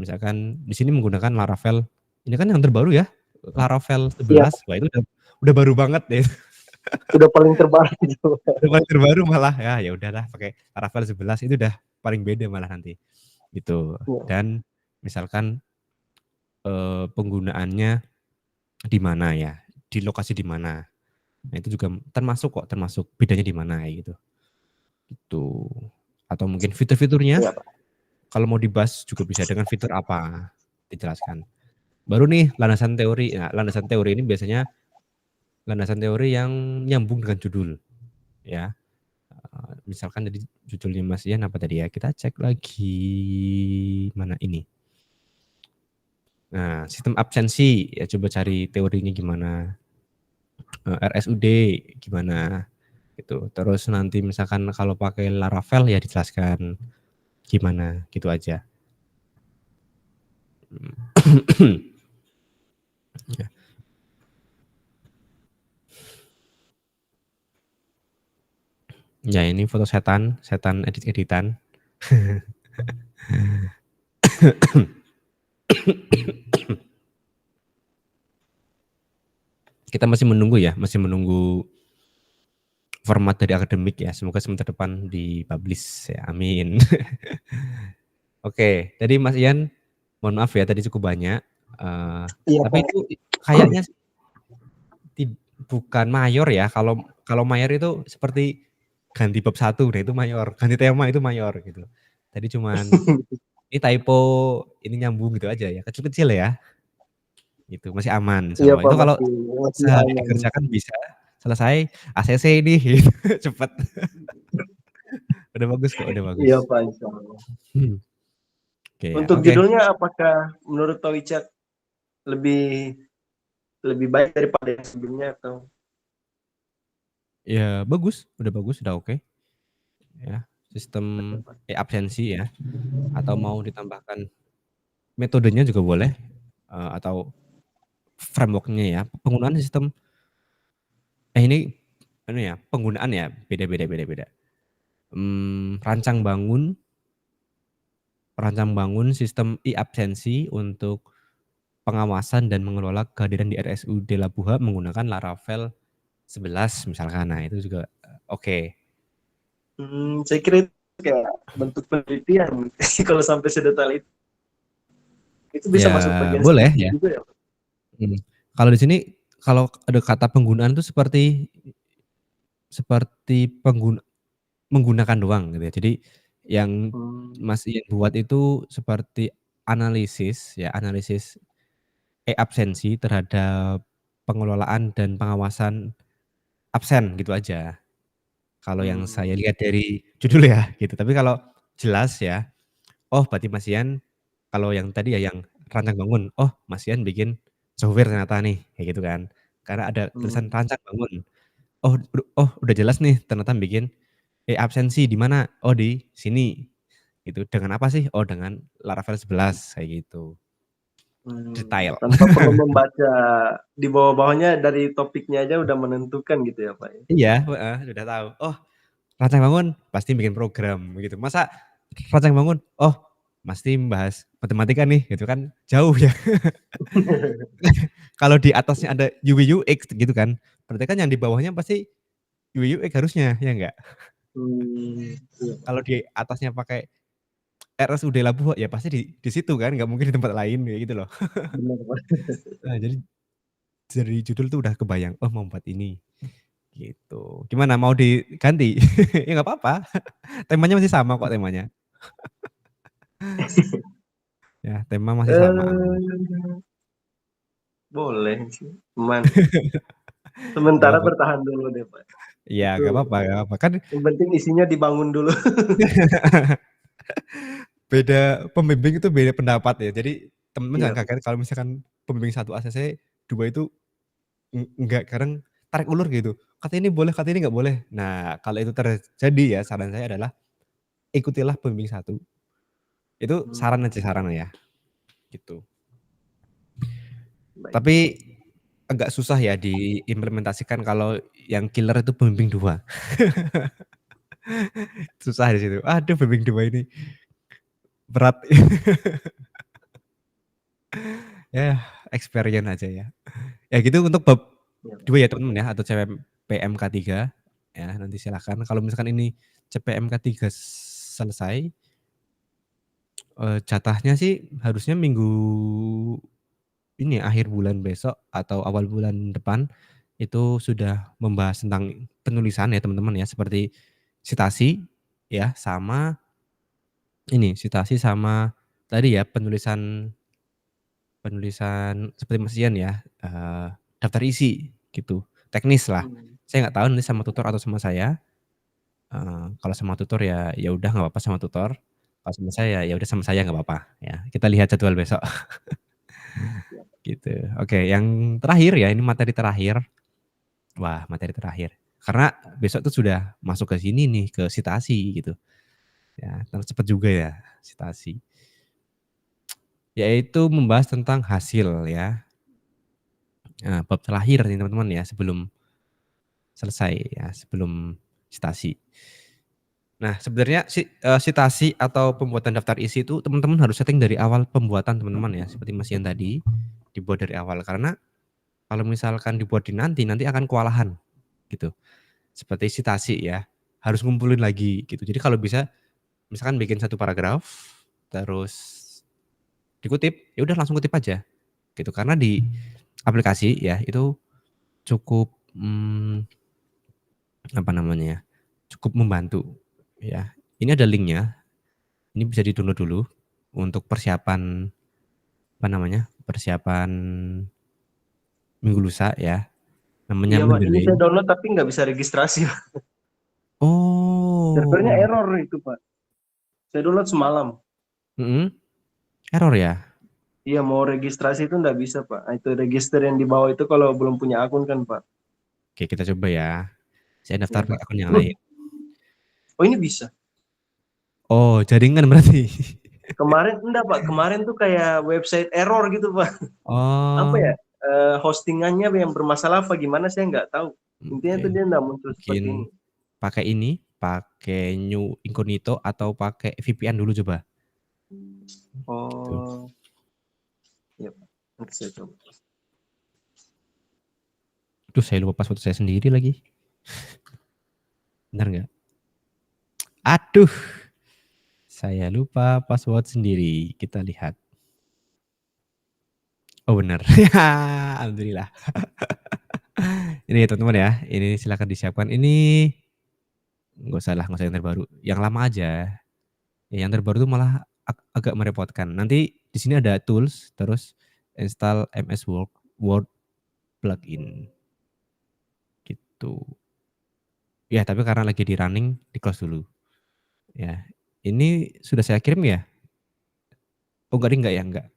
misalkan di sini menggunakan Laravel. Ini kan yang terbaru ya, Laravel 11. Wah, itu udah baru banget deh. Udah paling terbaru itu. Udah paling terbaru malah ya udahlah pakai Laravel 11 itu udah paling beda malah nanti. Gitu. Dan misalkan penggunaannya di mana ya? Di lokasi di mana? Nah, itu juga termasuk bedanya di mana gitu. Gitu. Atau mungkin fitur-fiturnya kalau mau dibahas juga bisa dengan fitur apa dijelaskan. Baru nih landasan teori. Nah, landasan teori ini biasanya landasan teori yang nyambung dengan judul ya. Misalkan dari judulnya Mas Ian apa tadi ya? Kita cek lagi mana ini. Nah, sistem absensi ya, coba cari teorinya gimana. RSUD gimana gitu. Terus nanti misalkan kalau pakai Laravel ya dijelaskan gimana gitu aja. Ya. Ya ini foto setan edit-editan. Kita masih menunggu ya, masih menunggu format dari akademik ya. Semoga semester depan dipublish ya. Amin. Oke, tadi Mas Ian, mohon maaf ya tadi cukup banyak. Tapi itu kayaknya bukan mayor ya. Kalau mayor itu seperti ganti bab 1, nah itu mayor. Ganti tema itu mayor gitu. Tadi cuman ini typo, ini nyambung gitu aja ya. Kecil-kecil ya. Itu masih aman. Iya Insya Pak, itu kalau masih sehari aman. dikerjakan bisa selesai ACC ini gitu. Cepet. Udah bagus kok, udah bagus. Iya Pak, insya Allah. Oke, Untuk oke. judulnya apakah menurut Pak Wicak lebih baik daripada yang sebelumnya atau? Ya bagus, udah oke. Ya, sistem absensi ya. Atau mau ditambahkan metodenya juga boleh, atau framework-nya ya. Penggunaan sistem ini ya, penggunaan ya beda. Rancang bangun sistem e-absensi untuk pengawasan dan mengelola kehadiran di RSUD Labuha menggunakan Laravel 11 misalkan. Nah, itu juga oke. Saya kira itu kayak bentuk penelitian kalau sampai sedetail itu. Itu bisa Ya, masuk bagian boleh skripsi ya. juga ya, Pak? Kalau di sini kalau ada kata penggunaan itu seperti menggunakan doang gitu ya. Jadi yang Hmm. Mas Ian buat itu seperti analisis ya, analisis absensi terhadap pengelolaan dan pengawasan absen gitu aja. Kalau yang saya Hmm. lihat dari judul ya gitu. Tapi kalau jelas ya, oh berarti Mas Ian kalau yang tadi ya yang rancang bangun, oh Mas Ian bikin software ternyata nih, kayak gitu kan. Karena ada tulisan Hmm. rancang bangun. Oh udah jelas nih ternyata bikin absensi di mana? Oh di sini. Gitu. Dengan apa sih? Oh dengan Laravel 11 kayak gitu. Detail. Tanpa perlu membaca di bawah-bawahnya dari topiknya aja udah menentukan gitu ya, Pak, ya? Iya, heeh, udah tahu. Oh, rancang bangun pasti bikin program gitu. Masa rancang bangun, oh pasti membahas matematika nih, gitu kan jauh ya. Kalau di atasnya ada UI UX gitu kan, berarti kan yang di bawahnya pasti UI UX harusnya, ya enggak? Iya, Pak. Kalau di atasnya pakai RSUD Labuhan ya pasti di situ kan, nggak mungkin di tempat lain kayak gitu loh. Benar, Pak. Nah, jadi dari judul tuh udah kebayang, oh mau buat ini. Gitu. Gimana mau diganti? Ya nggak apa-apa. Temanya masih sama kok temanya. Ya, tema masih sama. Eh, boleh sih, cuman Nggak sementara apa-apa. bertahan dulu deh, Pak. Iya, Itu nggak apa-apa, nggak apa-apa. Kan yang penting isinya dibangun dulu. beda pembimbing itu beda pendapat ya. Jadi teman-teman Iya, jangan kaget kalau misalkan pembimbing 1 ACC, 2 itu enggak kadang tarik ulur gitu. Kata ini boleh, kata ini nggak boleh. Nah, kalau itu terjadi ya saran saya adalah ikutilah pembimbing 1. Itu saran aja saran ya, gitu. baik. Tapi agak susah ya diimplementasikan kalau yang killer itu pembimbing 2. Susah di situ. Aduh pembimbing 2 ini berat. Ya, experience aja ya. Ya gitu untuk bab Iya, Pak. 2 ya teman-teman ya, atau CPMK 3 ya, nanti silakan kalau misalkan ini CPMK 3 selesai, jatahnya sih harusnya minggu ini ya, akhir bulan besok atau awal bulan depan, itu sudah membahas tentang penulisan ya teman-teman ya, seperti citasi ya, sama ini, citasi sama tadi ya penulisan seperti Mas Ian ya, daftar isi gitu, teknis lah. Saya nggak tahu nanti sama tutor atau sama saya, kalau sama tutor ya ya udah nggak apa-apa sama tutor, kalau sama saya ya udah sama saya nggak apa-apa ya, kita lihat jadwal besok. Gitu. Oke yang terakhir ya, ini materi terakhir. Wah materi terakhir, karena besok tuh sudah masuk ke sini nih, ke citasi gitu. Ya, terus cepet juga ya citasi. Yaitu membahas tentang hasil ya. Nah, bab terakhir nih teman-teman ya sebelum selesai ya, sebelum citasi. Nah, sebenarnya citasi atau pembuatan daftar isi itu teman-teman harus setting dari awal pembuatan teman-teman ya, seperti Mas Ian tadi, dibuat dari awal. Karena kalau misalkan dibuat nanti akan kewalahan gitu. Seperti citasi ya, harus ngumpulin lagi gitu. Jadi kalau bisa misalkan bikin 1 paragraf, terus dikutip, ya udah langsung kutip aja gitu. Karena di aplikasi ya itu cukup apa namanya ya, cukup membantu ya. Ini ada linknya, ini bisa di-download dulu untuk persiapan apa namanya, persiapan minggu lusa ya, namanya Iya, Pak. Ini saya Mendeley. download tapi nggak bisa registrasi, Pak. Servernya Oh, error itu, Pak. Saya download semalam. error ya? Iya, mau registrasi itu nggak bisa, Pak. Nah, itu register yang di bawah itu kalau belum punya akun kan, Pak. Oke kita coba ya, saya Iya, daftar Pak. pakai akun yang lain. Oh, ini bisa. Oh jaringan berarti? Kemarin enggak, Pak. Kemarin tuh kayak website error gitu, Pak. Apa ya? Oh, Hostingannya yang bermasalah apa gimana saya nggak tahu. Intinya oke. tuh dia nggak muncul seperti ini. Mungkin pakai ini, pakai New Incognito atau pakai VPN dulu coba, gitu. Oh, iya, Pak. Nanti saya coba. Duh, saya lupa password saya sendiri lagi. Benar nggak? Aduh, saya lupa password sendiri. Kita lihat. Oh benar. Alhamdulillah. Ini teman-teman ya, ini silakan disiapkan. Ini nggak usah yang terbaru. Yang lama aja. Yang terbaru itu malah agak merepotkan. Nanti di sini ada tools, terus install MS Word plugin. Gitu. Ya, tapi karena lagi di running, di close dulu. Ya, ini sudah saya kirim ya? Oh enggak ya, enggak.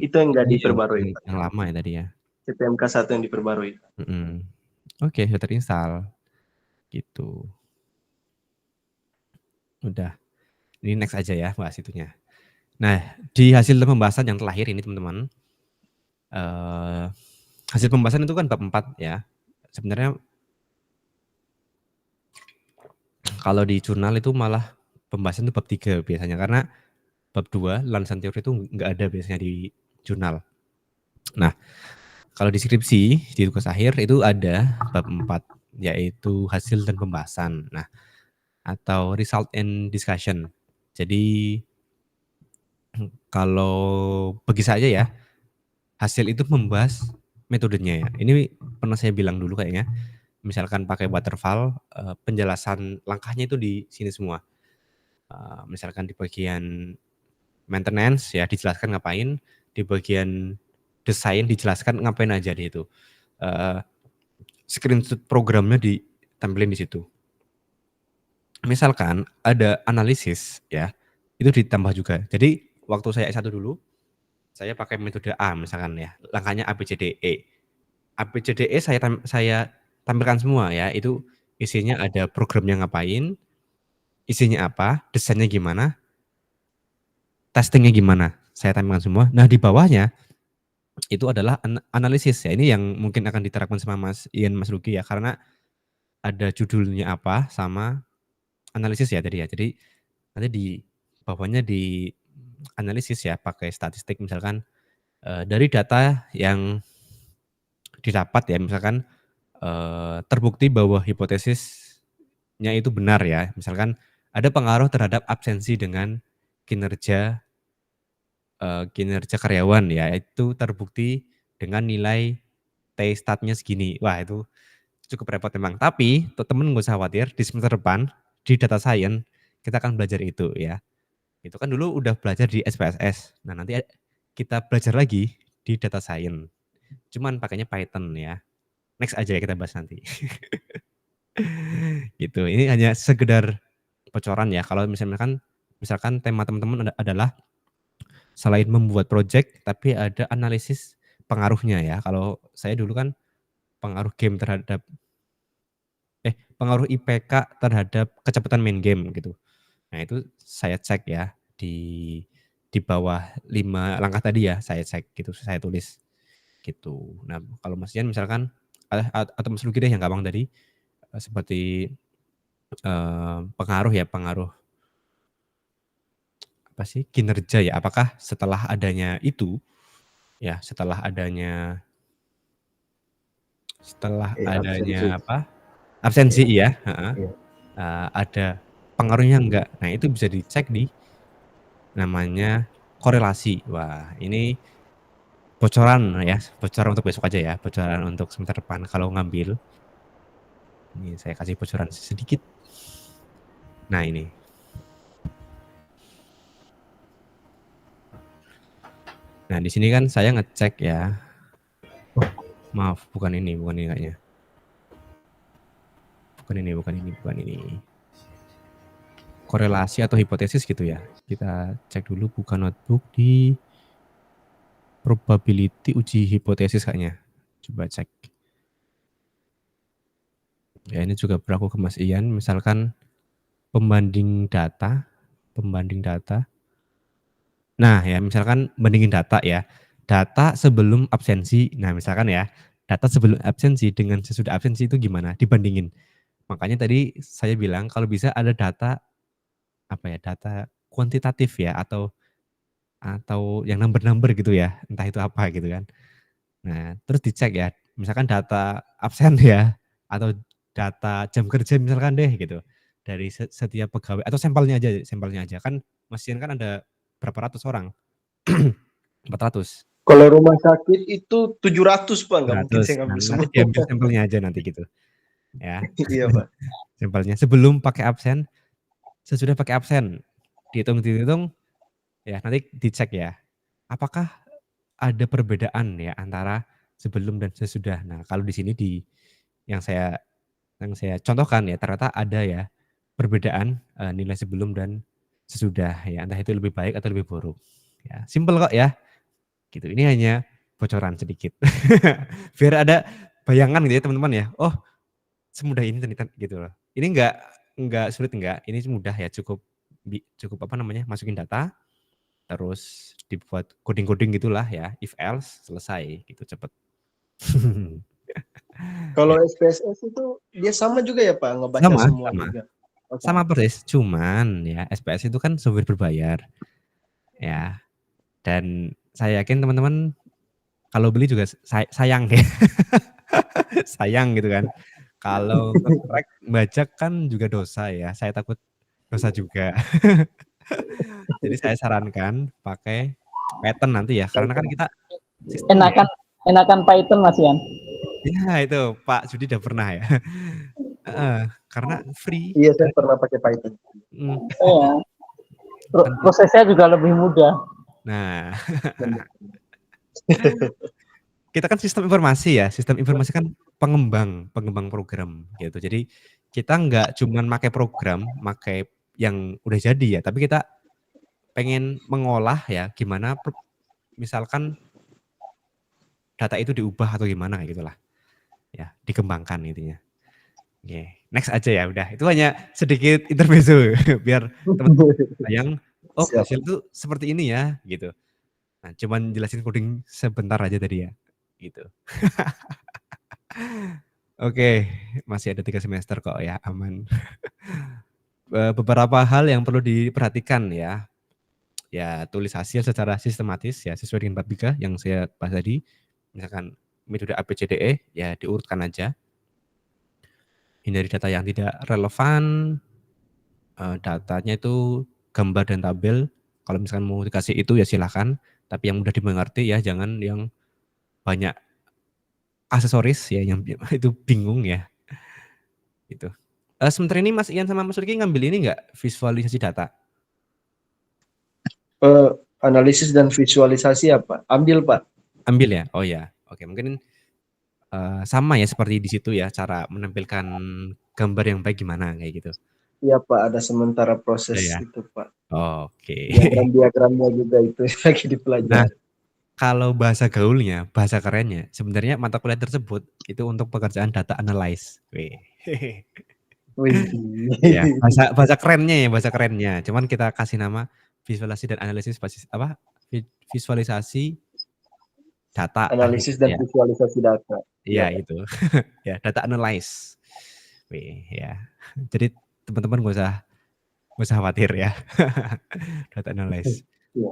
Itu yang nggak Ini diperbarui, yang lama ya tadi ya. CPMK 1 yang diperbarui. Oke, sudah terinstall. Gitu. Udah. Ini next aja ya bahas itunya. Nah, di hasil pembahasan yang terakhir ini teman-teman, hasil pembahasan itu kan bab 4 ya. Sebenarnya kalau di jurnal itu malah pembahasan itu bab 3 biasanya, karena bab 2 landasan teori itu nggak ada biasanya di jurnal. Nah, kalau di skripsi, di tugas akhir itu ada bab 4, yaitu hasil dan pembahasan. Nah, atau result and discussion. Jadi kalau bagi saya ya, hasil itu membahas metodenya ya. Ini pernah saya bilang dulu kayaknya, misalkan pakai waterfall, penjelasan langkahnya itu di sini semua. Misalkan di bagian maintenance ya dijelaskan ngapain, di bagian desain dijelaskan ngapain aja di itu. Screenshot programnya ditampilin di situ. Misalkan ada analisis ya, itu ditambah juga. Jadi waktu saya S1 dulu, saya pakai metode A misalkan ya, langkahnya ABCDE. ABCDE saya tampilkan semua ya, itu isinya ada programnya ngapain, isinya apa, desainnya gimana, testingnya gimana, saya tampilkan semua. Nah di bawahnya itu adalah analisis ya, ini yang mungkin akan diterapkan sama Mas Ian, Mas Ruki ya, karena ada judulnya apa sama analisis ya tadi ya. Jadi nanti di bawahnya di analisis ya, pakai statistik misalkan dari data yang didapat ya, misalkan terbukti bahwa hipotesisnya itu benar ya. Misalkan ada pengaruh terhadap absensi dengan kinerja karyawan ya, itu terbukti dengan nilai T-stat-nya segini. Wah itu cukup repot memang. Tapi teman-teman nggak usah khawatir, di semester depan di data science kita akan belajar itu ya. Itu kan dulu udah belajar di SPSS. Nah nanti kita belajar lagi di data science. Cuman pakainya Python ya. Next aja ya kita bahas nanti. Gitu. Ini hanya sekedar bocoran ya. Kalau misalkan tema teman-teman adalah selain membuat project, tapi ada analisis pengaruhnya ya. Kalau saya dulu kan pengaruh pengaruh IPK terhadap kecepatan main game gitu. Nah itu saya cek ya di bawah 5 langkah tadi ya, saya cek gitu, saya tulis gitu. Nah kalau Mas Ian misalkan atau Mas Luki deh yang gampang tadi, seperti pengaruh apa sih, kinerja ya, apakah setelah adanya itu ya, setelah adanya absensi ya, ada pengaruhnya enggak. Nah itu bisa dicek di namanya korelasi. Wah ini bocoran ya, bocoran untuk besok aja ya, bocoran untuk semester depan kalau ngambil. Ini saya kasih bocoran sedikit. Nah ini. Nah di sini kan saya ngecek ya. Oh, maaf, bukan ini kayaknya. Bukan ini. Korelasi atau hipotesis gitu ya. Kita cek dulu, buka notebook di probability uji hipotesis kayaknya. Coba cek. Ya ini juga berlaku ke Mas Ian, misalkan pembanding data. Nah ya misalkan bandingin data ya, data sebelum absensi. Nah misalkan ya, data sebelum absensi dengan sesudah absensi itu gimana? Dibandingin. Makanya tadi saya bilang kalau bisa ada data data kuantitatif ya, atau yang number gitu ya, entah itu apa gitu kan. Nah terus dicek ya, misalkan data absen ya, atau data jam kerja misalkan deh gitu, dari setiap pegawai atau sampelnya aja, kan mesin kan ada berapa ratus orang, 400. Kalau rumah sakit itu 700 Pak, nggak mungkin 100. saya Nah, ngambil nanti semua. diambil sampelnya aja nanti gitu, ya. Iya Pak. Sampelnya sebelum pakai absen, sesudah pakai absen, dihitung, ya nanti dicek ya, apakah ada perbedaan ya antara sebelum dan sesudah. Nah, kalau di sini yang saya contohkan ya, ternyata ada ya perbedaan nilai sebelum dan sesudah ya, entah itu lebih baik atau lebih buruk. Ya, simpel kok ya. Gitu. Ini hanya bocoran sedikit. Biar ada bayangan gitu ya teman-teman ya. Oh, semudah ini ternyata gitu loh. Ini enggak sulit enggak, ini mudah ya, cukup apa namanya, masukin data, terus dibuat coding-coding gitulah ya, if else selesai gitu, cepet. Kalau Ya, SPSS itu dia sama juga ya Pak, ngebaca sama semua sama. juga. Oh, Sama persis, cuman ya SPS itu kan software berbayar. Ya, dan saya yakin teman-teman kalau beli juga sayang ya. Sayang gitu kan. Kalau nge-crack bajak kan juga dosa ya, saya takut dosa juga. Jadi saya sarankan pakai Python nanti ya, karena kan kita sistem ya. Enakan Python Mas Ian. Ya itu Pak Judi udah pernah ya. Heeh, karena free Iya, saya dan pernah pakai Python. Iya. Prosesnya juga lebih mudah. nah, kita kan sistem informasi ya, sistem informasi kan pengembang program gitu. Jadi kita nggak cuman pakai program, pakai yang udah jadi ya, tapi kita pengen mengolah ya gimana misalkan data itu diubah atau gimana kayak gitulah. Ya, dikembangkan intinya. Oke, next aja ya udah. Itu hanya sedikit intermezzo biar teman-teman bayang, oh Siap. hasil tuh seperti ini ya gitu. Nah, cuman jelasin coding sebentar aja tadi ya. Gitu. Oke, masih ada 3 semester kok ya, aman. Beberapa hal yang perlu diperhatikan ya. Ya, tulis hasil secara sistematis ya, sesuai dengan bab 3 yang saya bahas tadi. Misalkan metode ABCDE, ya diurutkan aja. Hindari data yang tidak relevan, datanya itu gambar dan tabel. Kalau misalkan mau dikasih itu ya silahkan, tapi yang mudah dimengerti ya, jangan yang banyak aksesoris ya, yang itu bingung ya. Gitu. Sementara ini Mas Ian sama Mas Riki ngambil ini enggak, visualisasi data? Analisis dan visualisasi apa? Ambil Pak. Ambil ya? Oh ya, oke mungkin sama ya seperti di situ ya, cara menampilkan gambar yang baik gimana kayak gitu. Iya Pak, ada sementara proses Ya. itu Pak. Oke. Diagram-diagramnya juga itu lagi Nah, dipelajari. kalau bahasa gaulnya, bahasa kerennya, sebenarnya mata kuliah tersebut itu untuk pekerjaan data analyze. Wih. Wih. Ya, bahasa kerennya. Cuman kita kasih nama visualisasi dan analisis visualisasi data Analisis akhirnya dan ya. visualisasi data. Iya itu. Ya, data analyze. Wih, ya. Jadi teman-teman nggak usah khawatir ya. Data analyze. Iya.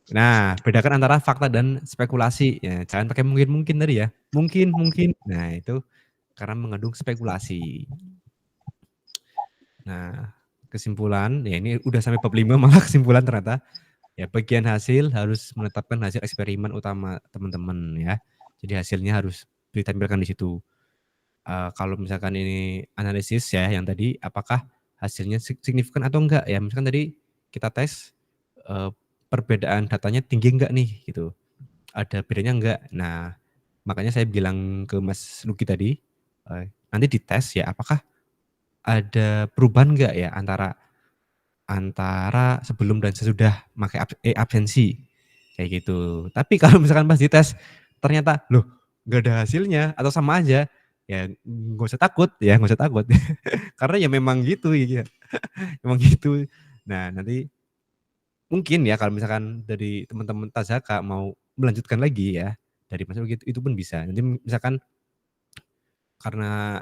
Nah, bedakan antara fakta dan spekulasi. Ya, jangan pakai mungkin tadi ya. Mungkin. Nah, itu karena mengandung spekulasi. Nah, kesimpulan, ya ini udah sampai bab 5 malah kesimpulan ternyata. Ya, bagian hasil harus menetapkan hasil eksperimen utama teman-teman ya. Jadi hasilnya harus ditampilkan di situ. Kalau misalkan ini analisis ya yang tadi, apakah hasilnya signifikan atau enggak ya. Misalkan tadi kita tes perbedaan datanya tinggi enggak nih gitu. Ada bedanya enggak. Nah, makanya saya bilang ke Mas Luki tadi, nanti dites ya apakah ada perubahan enggak ya antara sebelum dan sesudah pakai absensi kayak gitu. Tapi kalau misalkan pas dites ternyata loh nggak ada hasilnya atau sama aja, ya nggak usah takut ya, nggak usah takut. Karena ya memang gitu ya. Memang gitu. Nah, nanti mungkin ya kalau misalkan dari teman-teman Tazaka mau melanjutkan lagi ya dari Mas Luki itu pun bisa. Nanti misalkan karena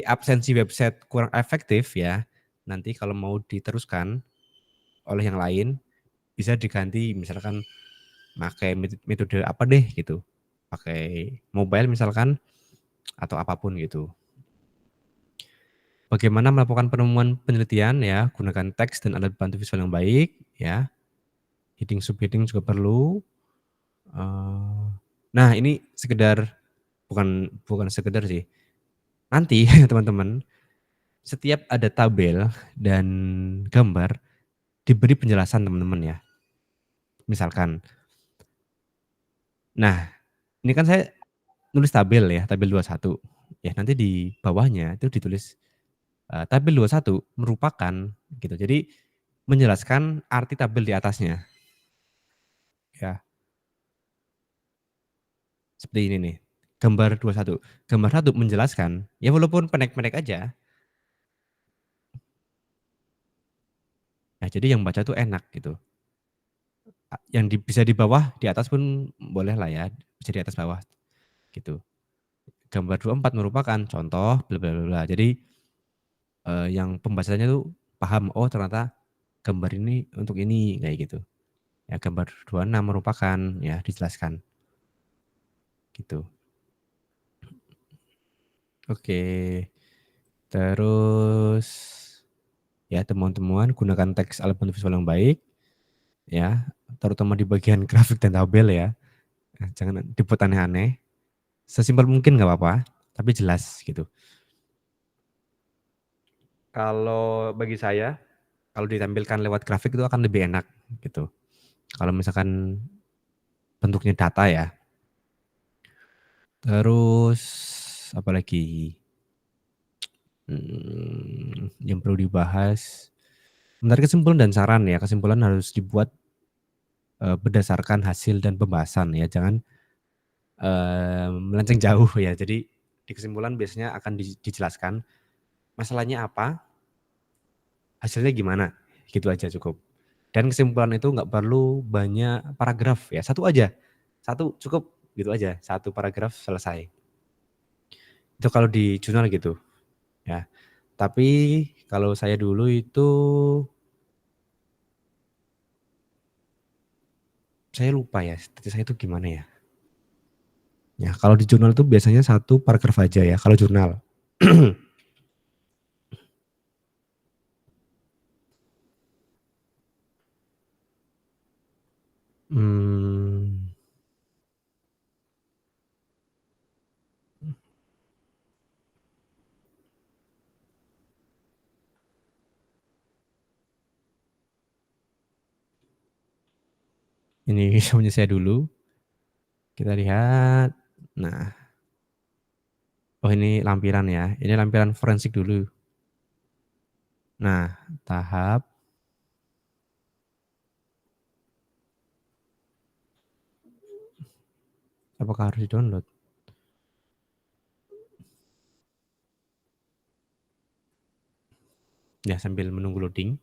absensi website kurang efektif ya, nanti kalau mau diteruskan oleh yang lain bisa diganti misalkan pakai metode apa deh gitu. pakai mobile misalkan atau apapun gitu. Bagaimana melakukan penemuan penelitian ya, gunakan teks dan alat bantu visual yang baik ya. Heading subheading juga perlu. Nah ini bukan sekedar sih. Nanti teman-teman, setiap ada tabel dan gambar diberi penjelasan teman-teman ya. Misalkan, nah ini kan saya nulis tabel ya, tabel 21. Ya nanti di bawahnya itu ditulis tabel 21 merupakan gitu. Jadi menjelaskan arti tabel di atasnya. Ya, seperti ini nih. Gambar 21. Gambar 1 menjelaskan, ya walaupun pendek-pendek aja. Nah, jadi yang baca tuh enak gitu. Yang bisa di bawah, di atas pun boleh lah ya, bisa di atas bawah gitu. Gambar 24 merupakan contoh bla bla bla. Jadi yang pembacanya tuh paham, oh ternyata gambar ini untuk ini kayak gitu. Ya gambar 26 merupakan ya dijelaskan. Gitu. Oke. Terus ya temuan-temuan gunakan teks alat bantu visual yang baik ya, terutama di bagian grafik dan tabel ya. Jangan dibuat aneh-aneh. Sesimpel mungkin nggak apa-apa, tapi jelas gitu. Kalau bagi saya, kalau ditampilkan lewat grafik itu akan lebih enak gitu. Kalau misalkan bentuknya data ya. Terus apalagi yang perlu dibahas. Menarik kesimpulan dan saran ya. Kesimpulan harus dibuat berdasarkan hasil dan pembahasan ya. Jangan melenceng jauh ya. Jadi di kesimpulan biasanya akan dijelaskan masalahnya apa, hasilnya gimana, gitu aja cukup. Dan kesimpulan itu nggak perlu banyak paragraf ya, satu aja, satu cukup gitu aja, satu paragraf selesai. Itu kalau di jurnal gitu ya. Tapi kalau saya dulu itu saya lupa ya, studi saya itu gimana ya. Ya kalau di jurnal itu biasanya satu paragraf aja ya kalau jurnal. Ini punya saya dulu. Kita lihat. Nah, oh ini lampiran ya. Ini lampiran forensik dulu. Nah, tahap apakah harus di-download? Ya, sambil menunggu loading.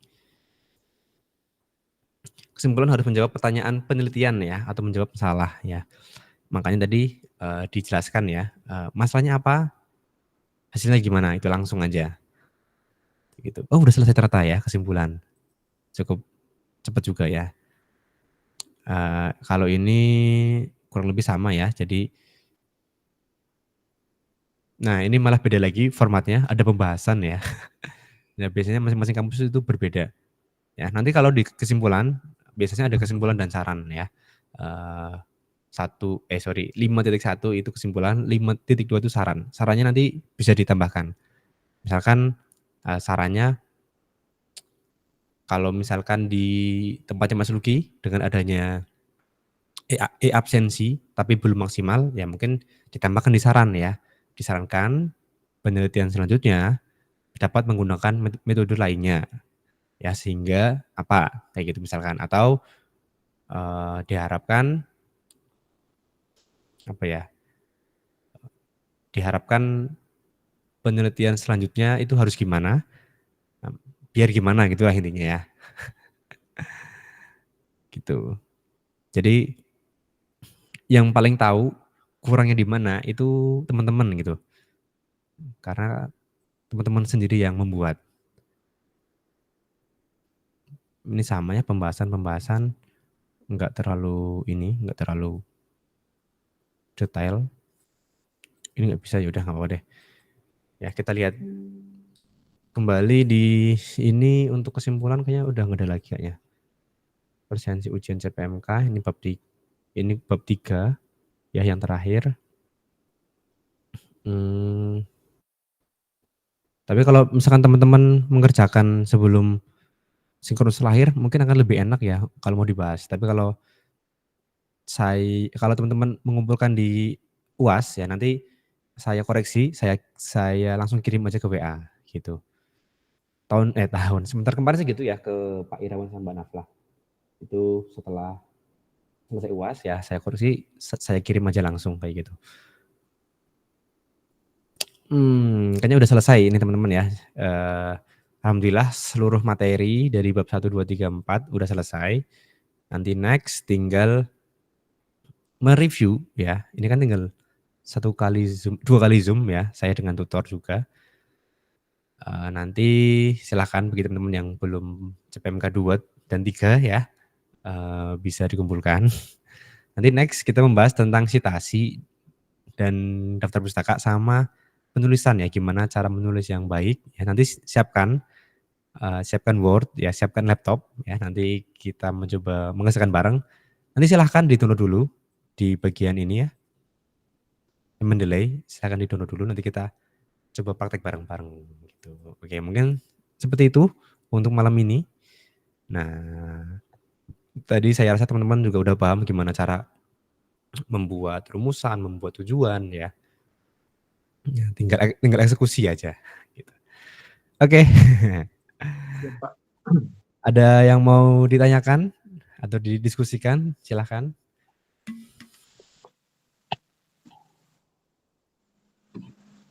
Kesimpulan harus menjawab pertanyaan penelitian ya atau menjawab masalah ya. Makanya tadi dijelaskan ya, masalahnya apa? Hasilnya gimana? Itu langsung aja. Gitu. Oh, udah selesai ternyata ya kesimpulan. Cukup cepat juga ya. Kalau ini kurang lebih sama ya. Jadi nah, ini malah beda lagi formatnya, ada pembahasan ya. Ya biasanya masing-masing kampus itu berbeda. Ya, nanti kalau di kesimpulan biasanya ada kesimpulan dan saran ya. 5.1 itu kesimpulan, 5.2 itu saran. Sarannya nanti bisa ditambahkan. Misalkan sarannya kalau misalkan di tempatnya Mas Luki dengan adanya absensi tapi belum maksimal, ya mungkin ditambahkan di saran ya. Disarankan penelitian selanjutnya dapat menggunakan metode lainnya. Ya sehingga apa kayak gitu misalkan atau diharapkan apa ya? Diharapkan penelitian selanjutnya itu harus gimana? Biar gimana gitulah intinya ya. Gitu. Jadi yang paling tahu kurangnya di mana itu teman-teman gitu. Karena teman-teman sendiri yang membuat. Ini sama ya pembahasan enggak terlalu detail. Ini nggak bisa, ya udah nggak apa-apa deh. Ya kita lihat kembali di ini untuk kesimpulan kayaknya udah nggak ada lagi kayaknya. Presensi ujian CPMK ini bab 3 ya yang terakhir. Tapi kalau misalkan teman-teman mengerjakan sebelum sinkronus lahir mungkin akan lebih enak ya kalau mau dibahas. Tapi kalau teman-teman mengumpulkan di UAS ya nanti saya koreksi, saya langsung kirim aja ke WA gitu. Sebentar kemarin sih gitu ya ke Pak Irawan sama Mbak Nafla. Itu setelah selesai UAS ya saya koreksi, saya kirim aja langsung kayak gitu. Kayaknya udah selesai ini teman-teman ya. Alhamdulillah seluruh materi dari bab 1, 2, 3, 4 udah selesai. Nanti next tinggal mereview ya. Ini kan tinggal 2 kali Zoom ya, saya dengan tutor juga. Nanti silakan bagi teman-teman yang belum CPMK 2 dan 3 ya, bisa dikumpulkan. Nanti next kita membahas tentang citasi dan daftar pustaka sama penulisan ya, gimana cara menulis yang baik. Ya nanti siapkan Word ya, siapkan laptop ya, nanti kita mencoba mengerjakan bareng. Nanti silahkan di-download dulu di bagian ini ya. Mendelay, silahkan di-download dulu, nanti kita coba praktek bareng-bareng gitu. Oke, mungkin seperti itu untuk malam ini. Nah, tadi saya rasa teman-teman juga udah paham gimana cara membuat rumusan, membuat tujuan ya. Ya tinggal eksekusi aja gitu. Oke. Ya, Pak. Ada yang mau ditanyakan atau didiskusikan? Silahkan.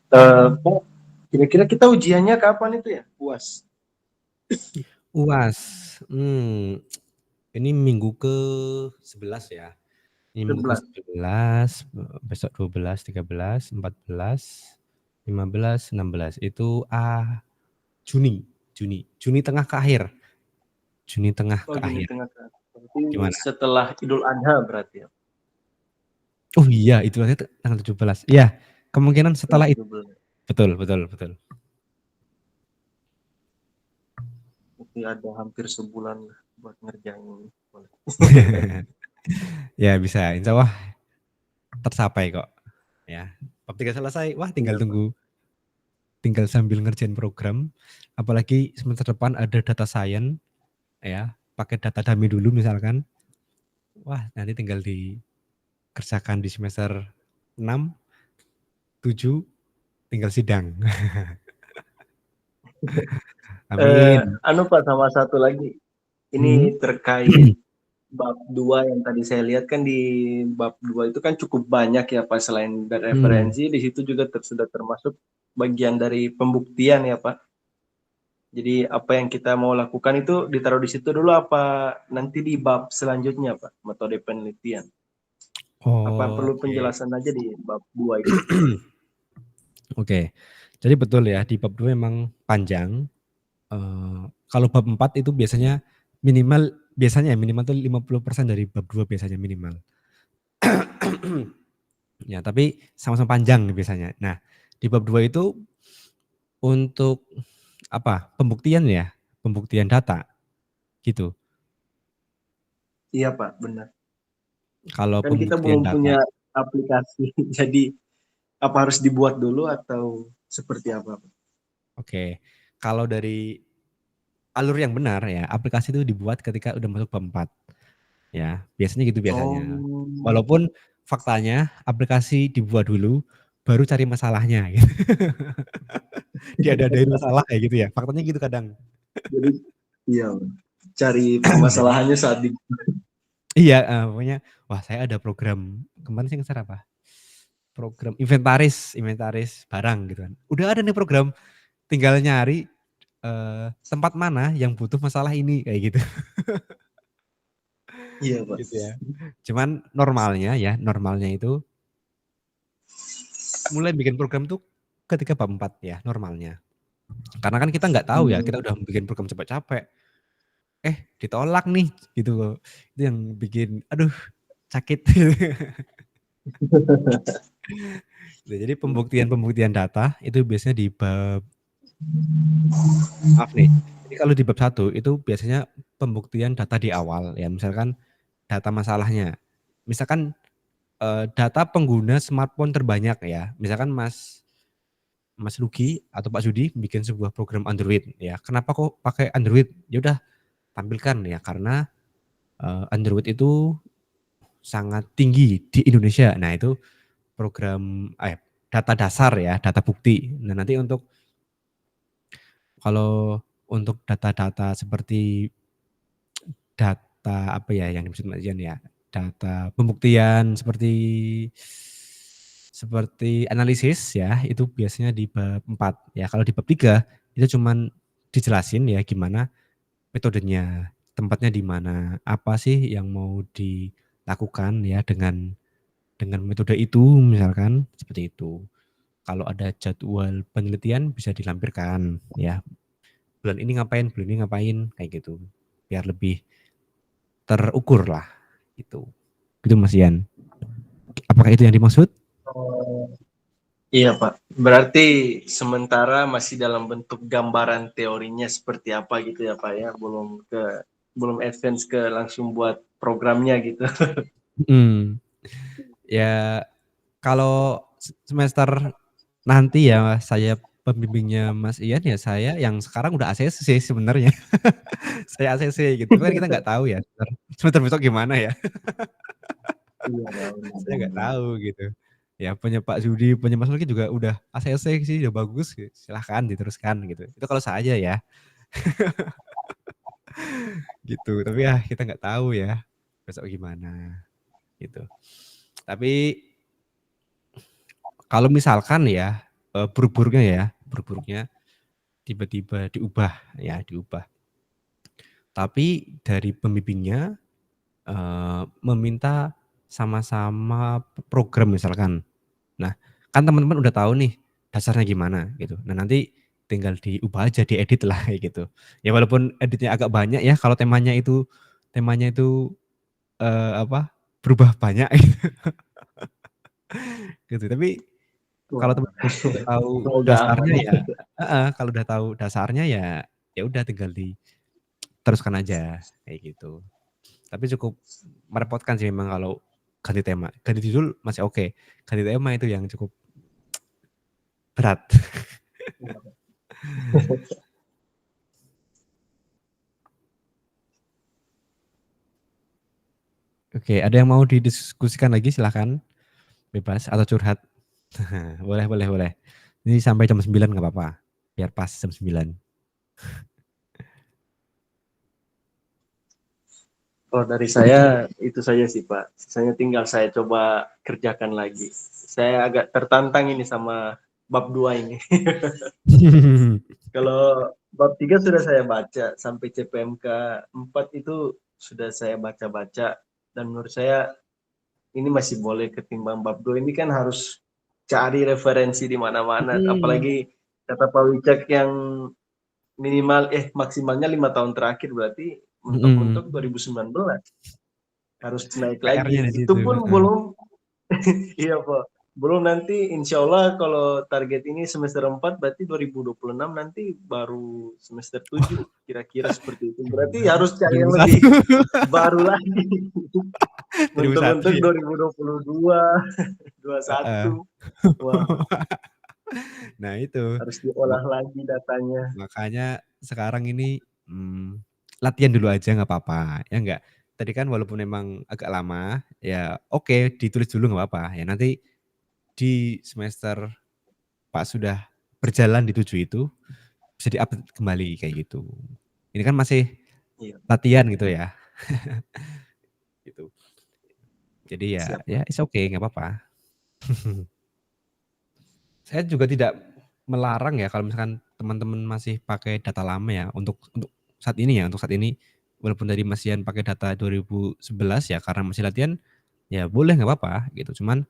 Pak, kira-kira kita ujiannya kapan itu ya? UAS. UAS. Ini minggu ke-11 ya. Ini minggu ke-11, besok 12, 13, 14, 15, 16. Itu Juni tengah ke akhir. Juni tengah ke akhir. Gimana? Setelah Idul Adha berarti ya? Oh iya, itu tanggal 17. Iya, kemungkinan setelah itu. Betul. Mungkin ada hampir sebulan buat ngerjain. Ya bisa, insya Allah tercapai kok. Ya, bab 3 selesai, wah tinggal tunggu. Tinggal sambil ngerjain program. Apalagi semester depan ada data science, ya, pakai data dummy dulu misalkan. Wah, nanti tinggal dikerjakan di semester 6, 7, tinggal sidang. Amin. Pak, sama satu lagi. Ini terkait bab 2 yang tadi saya lihat kan di bab 2 itu kan cukup banyak ya Pak, selain dari referensi, di situ juga sudah termasuk bagian dari pembuktian ya Pak. Jadi apa yang kita mau lakukan itu ditaruh di situ dulu apa nanti di bab selanjutnya Pak, metode penelitian. Apa perlu penjelasan aja di bab 2 itu? Oke. Jadi betul ya, di bab 2 memang panjang. Kalau bab 4 itu biasanya minimal tuh 50% dari bab 2 biasanya minimal. Ya, tapi sama-sama panjang biasanya. Nah, di bab 2 itu untuk pembuktian ya, pembuktian data gitu. Iya Pak, benar. Kalau kan kita belum punya aplikasi, jadi apa harus dibuat dulu atau seperti apa Pak? Oke, kalau dari alur yang benar ya, aplikasi itu dibuat ketika udah masuk bab 4. Ya, biasanya gitu biasanya. Walaupun faktanya aplikasi dibuat dulu, baru cari masalahnya. Gitu. Diada-adain masalah kayak gitu ya. Faktanya gitu kadang. Jadi iya, cari permasalahannya saat di. Iya, pokoknya wah saya ada program kemarin sih ngeser apa? Program inventaris barang gitu kan. Udah ada nih program, tinggal nyari tempat mana yang butuh masalah ini kayak gitu. Iya Pak. Gitu ya. Cuman normalnya itu mulai bikin program tuh ketika bab 4 ya normalnya. Karena kan kita nggak tahu ya, kita udah bikin program capek-capek. Ditolak nih gitu loh. Itu yang bikin aduh sakit. Jadi pembuktian data itu biasanya di bab maaf nih. Jadi kalau di bab 1 itu biasanya pembuktian data di awal ya, misalkan data masalahnya. Misalkan data pengguna smartphone terbanyak ya. Misalkan Mas Lugi atau Pak Sudi bikin sebuah program Android ya. Kenapa kok pakai Android? Ya udah tampilkan ya karena Android itu sangat tinggi di Indonesia. Nah, itu program data dasar ya, data bukti. Nah, nanti kalau untuk data-data seperti data apa ya yang dimaksud Mas Ian ya, data pembuktian seperti analisis ya, itu biasanya di bab 4 ya. Kalau di bab 3 itu cuman dijelasin ya gimana metodenya, tempatnya di mana, apa sih yang mau dilakukan ya dengan metode itu misalkan seperti itu. Kalau ada jadwal penelitian bisa dilampirkan ya. Bulan ini ngapain, kayak gitu. Biar lebih terukur lah gitu. Gitu Mas Ian. Apakah itu yang dimaksud? Oh, iya Pak. Berarti sementara masih dalam bentuk gambaran teorinya seperti apa gitu ya Pak ya, belum advance ke langsung buat programnya gitu. Ya kalau semester nanti ya saya pembimbingnya Mas Ian ya saya yang sekarang udah ACC sebenarnya. Saya ACC gitu kan kita nggak tahu ya semester besok gimana ya. Iya, Saya nggak tahu gitu. Ya punya Pak Sudi, punya Mas Luki juga udah ACC sih udah bagus, silahkan diteruskan gitu. Itu kalau saya ya gitu. Tapi ya kita nggak tahu ya besok gimana gitu. Tapi kalau misalkan ya buruk-buruknya tiba-tiba diubah. Tapi dari pembimbingnya meminta sama-sama program misalkan. Nah, kan teman-teman udah tahu nih dasarnya gimana gitu. Nah, nanti tinggal diubah aja, diedit lah kayak gitu. Ya walaupun editnya agak banyak ya kalau temanya itu apa berubah banyak gitu. Tapi kalau Wah, teman-teman udah tahu semoga aman. dasarnya ya kalau udah tahu dasarnya ya udah tinggal diteruskan aja kayak gitu. Tapi cukup merepotkan sih memang kalau ganti tema. Ganti judul masih oke. Ganti tema itu yang cukup berat. Oke, ada yang mau didiskusikan lagi silahkan. Bebas atau curhat. Boleh. Ini sampai jam 9 nggak apa-apa. Biar pas jam 9. Kalau dari saya itu saja sih Pak. Sisanya tinggal saya coba kerjakan lagi. Saya agak tertantang ini sama bab 2 ini. Kalau bab 3 sudah saya baca sampai CPMK 4 itu sudah saya baca-baca dan menurut saya ini masih boleh ketimbang bab 2 ini kan harus cari referensi di mana-mana apalagi kata Pak Wicak yang minimal maksimalnya 5 tahun terakhir berarti mentok-mentok 2019 harus naik PR-nya lagi. di Itu situ. pun belum iya Pak. Belum nanti insya Allah kalau target ini semester 4 berarti 2026 nanti baru semester 7 kira-kira seperti itu. Berarti harus cari yang lebih baru lagi. 2001 Mentok-mentok ya. 2022, 21. Wah, Nah itu. harus diolah lagi datanya. Makanya sekarang ini latihan dulu aja nggak apa-apa ya nggak. Tadi kan walaupun memang agak lama ya oke ditulis dulu nggak apa-apa ya nanti di semester Pak sudah berjalan di 7 itu bisa di-update kembali kayak gitu. Ini kan masih Iya, latihan gitu ya. Gitu. Jadi siap. ya it's okay nggak apa-apa. Saya juga tidak melarang ya kalau misalkan teman-teman masih pakai data lama ya untuk saat ini walaupun tadi Mas Ian pakai data 2011 ya karena masih latihan ya boleh nggak apa-apa gitu. Cuman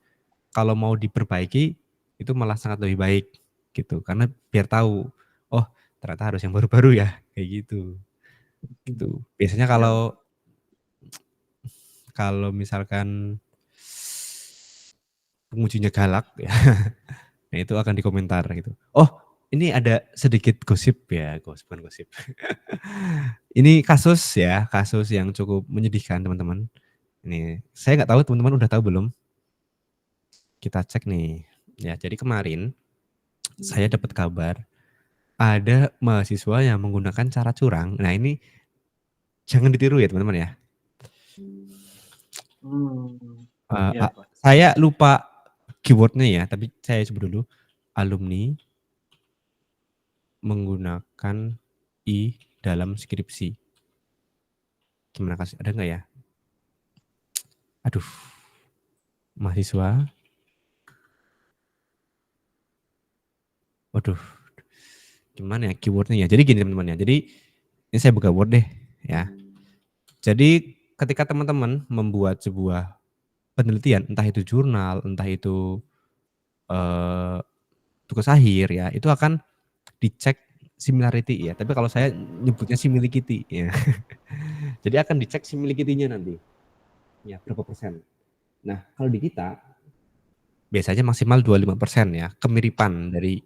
kalau mau diperbaiki itu malah sangat lebih baik gitu karena biar tahu oh ternyata harus yang baru-baru ya kayak gitu. Gitu. Biasanya Siap. kalau misalkan pengujinya galak ya. Nah, itu akan dikomentar gitu. Oh, ini ada sedikit gosip ya, bukan gosip. Ini kasus ya, kasus yang cukup menyedihkan teman-teman. Ini saya nggak tahu teman-teman udah tahu belum? Kita cek nih. Ya, jadi kemarin saya dapat kabar ada mahasiswa yang menggunakan cara curang. Nah, ini jangan ditiru ya teman-teman ya. Iya, Pak. Saya lupa keywordnya ya, tapi saya sebut dulu. Alumni menggunakan I dalam skripsi. Gimana kasih? Ada nggak ya? Aduh, mahasiswa. Waduh, gimana ya keywordnya ya? Jadi gini teman-teman ya. Jadi ini saya buka Word deh ya. Jadi ketika teman-teman membuat sebuah penelitian, entah itu jurnal, entah itu tugas akhir ya, itu akan dicek similarity ya. Tapi kalau saya nyebutnya similikity ya. Jadi akan dicek similikity-nya nanti. Ya, berapa persen. Nah, kalau di kita biasanya maksimal 25% ya, kemiripan dari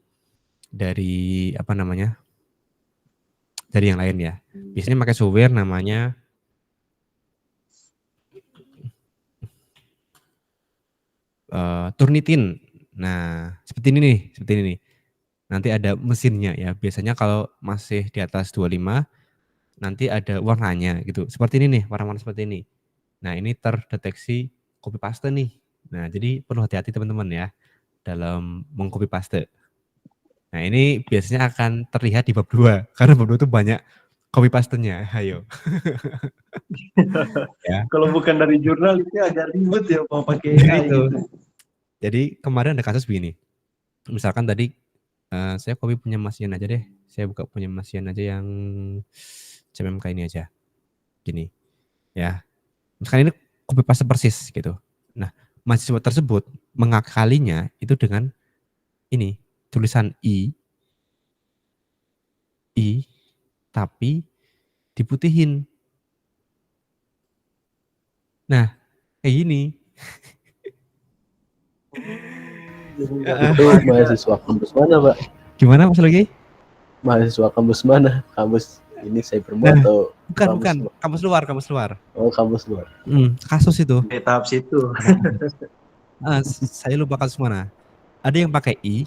apa namanya? Dari yang lain ya. Biasanya pakai software namanya Turnitin. Nah, seperti ini nih. Nanti ada mesinnya ya. Biasanya kalau masih di atas 25 nanti ada warnanya gitu. Seperti ini nih, warna-warna seperti ini. Nah, ini terdeteksi copy paste nih. Nah, jadi perlu hati-hati teman-teman ya dalam mengcopy paste. Nah, ini biasanya akan terlihat di bab 2 karena bab 2 itu banyak copy paste-nya. Ayo. Ya. Kalau bukan dari jurnal itu agak ribet ya mau pakai Nah, AI itu. gitu. Jadi kemarin ada kasus begini. Misalkan tadi saya copy punya Mas Ian aja deh. Saya buka punya Mas Ian aja yang CMMK ini aja. Gini. Ya. Misalkan ini copy paste persis gitu. Nah, mahasiswa tersebut mengakalinya itu dengan ini, tulisan I tapi diputihin. Nah, kayak gini. Itu mahasiswa kampus mana, Pak? Gimana Mas Logi? Mahasiswa kampus mana? Kampus ini Cybermod atau Bukan, kampus luar. Oh, kampus luar. Kasus itu. Di tahap situ. Saya lupa kasus mana. Ada yang pakai I,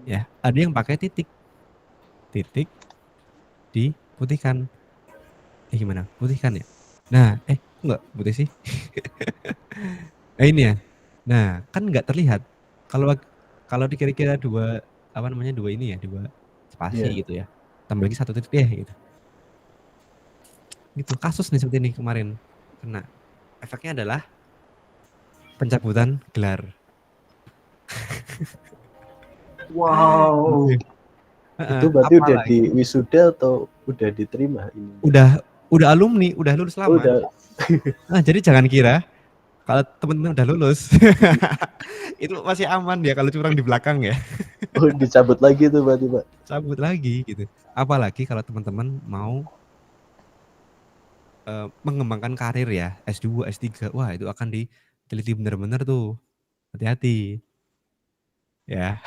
ya. Ada yang pakai titik diputihkan. Gimana? Putihkan ya? Nah, enggak putih sih. Ini ya. Nah, kan nggak terlihat. Kalau dikira-kira dua ini ya, dua spasi gitu ya. Tambah lagi 1 titik gitu. Gitu. Kasus nih seperti ini kemarin kena. Efeknya adalah pencabutan gelar. Wow. Itu berarti udah di wisuda atau udah diterima ini? Udah alumni, udah lulus lama. Jadi jangan kira kalau teman-teman udah lulus itu masih aman ya kalau curang di belakang ya. Oh, dicabut lagi tuh berarti, Pak. Cabut lagi gitu. Apalagi kalau teman-teman mau mengembangkan karir ya, S2, S3. Wah, itu akan diteliti benar-benar tuh. Hati-hati. Ya.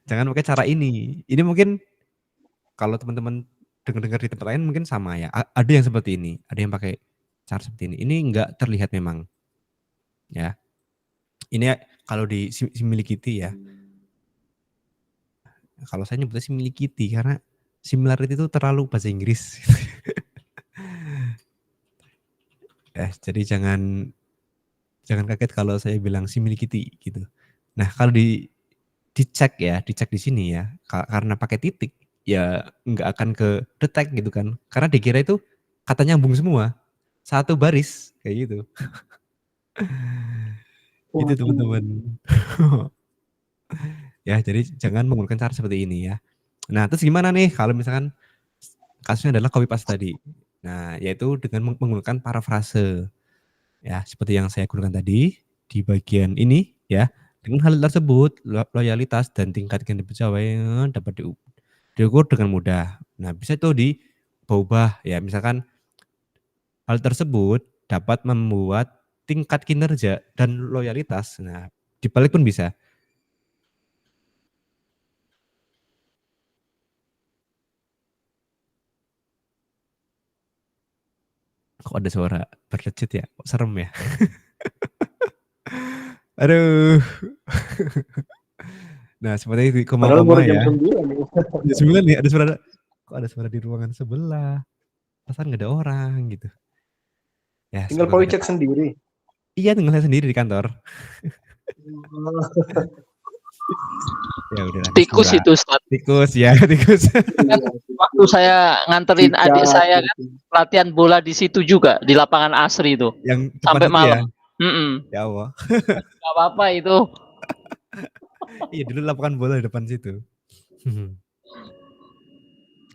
Jangan pakai cara ini. Ini mungkin kalau teman-teman dengar-dengar di tempat lain mungkin sama ya. Ada yang seperti ini, ada yang pakai cara seperti ini. Ini enggak terlihat memang. Ya. Ini kalau di similikity ya. Kalau saya nyebutnya similikity karena similarity itu terlalu bahasa Inggris. Jadi jangan kaget kalau saya bilang similikity gitu. Nah, kalau dicek di sini ya, karena pakai titik ya nggak akan ke detect gitu kan. Karena dikira itu kata nyambung semua. Satu baris kayak gitu. Itu teman-teman. Ya, jadi jangan menggunakan cara seperti ini ya. Nah, terus gimana nih kalau misalkan kasusnya adalah copy paste tadi. Nah, yaitu dengan menggunakan parafrase. Ya, seperti yang saya gunakan tadi di bagian ini ya. Dengan hal tersebut, loyalitas dan tingkat kinerja pegawai dapat diukur dengan mudah. Nah, bisa itu diubah ya. Misalkan hal tersebut dapat membuat tingkat kinerja dan loyalitas. Nah, Dibalik pun bisa. Kok ada suara berlecit ya? Kok serem ya? Aduh. Nah, seperti itu Padahal koma-koma baru jam ya. 9 nih. Jam 9 nih ada suara. Kok ada suara di ruangan sebelah? Perasaan nggak ada orang gitu. Ya, Tinggal semoga Pak nggak ada. Wicak sendiri. Iya, tinggal saya sendiri di kantor. Ya udahlah, Tikus bismillah. itu Ustaz. Tikus ya, tikus. Kan waktu saya nganterin adik saya kan latihan bola di situ juga di lapangan Asri itu Yang depan sampai situ ya. malam. Ya Allah. Gak apa-apa itu. Iya, dulu lapangan bola di depan situ.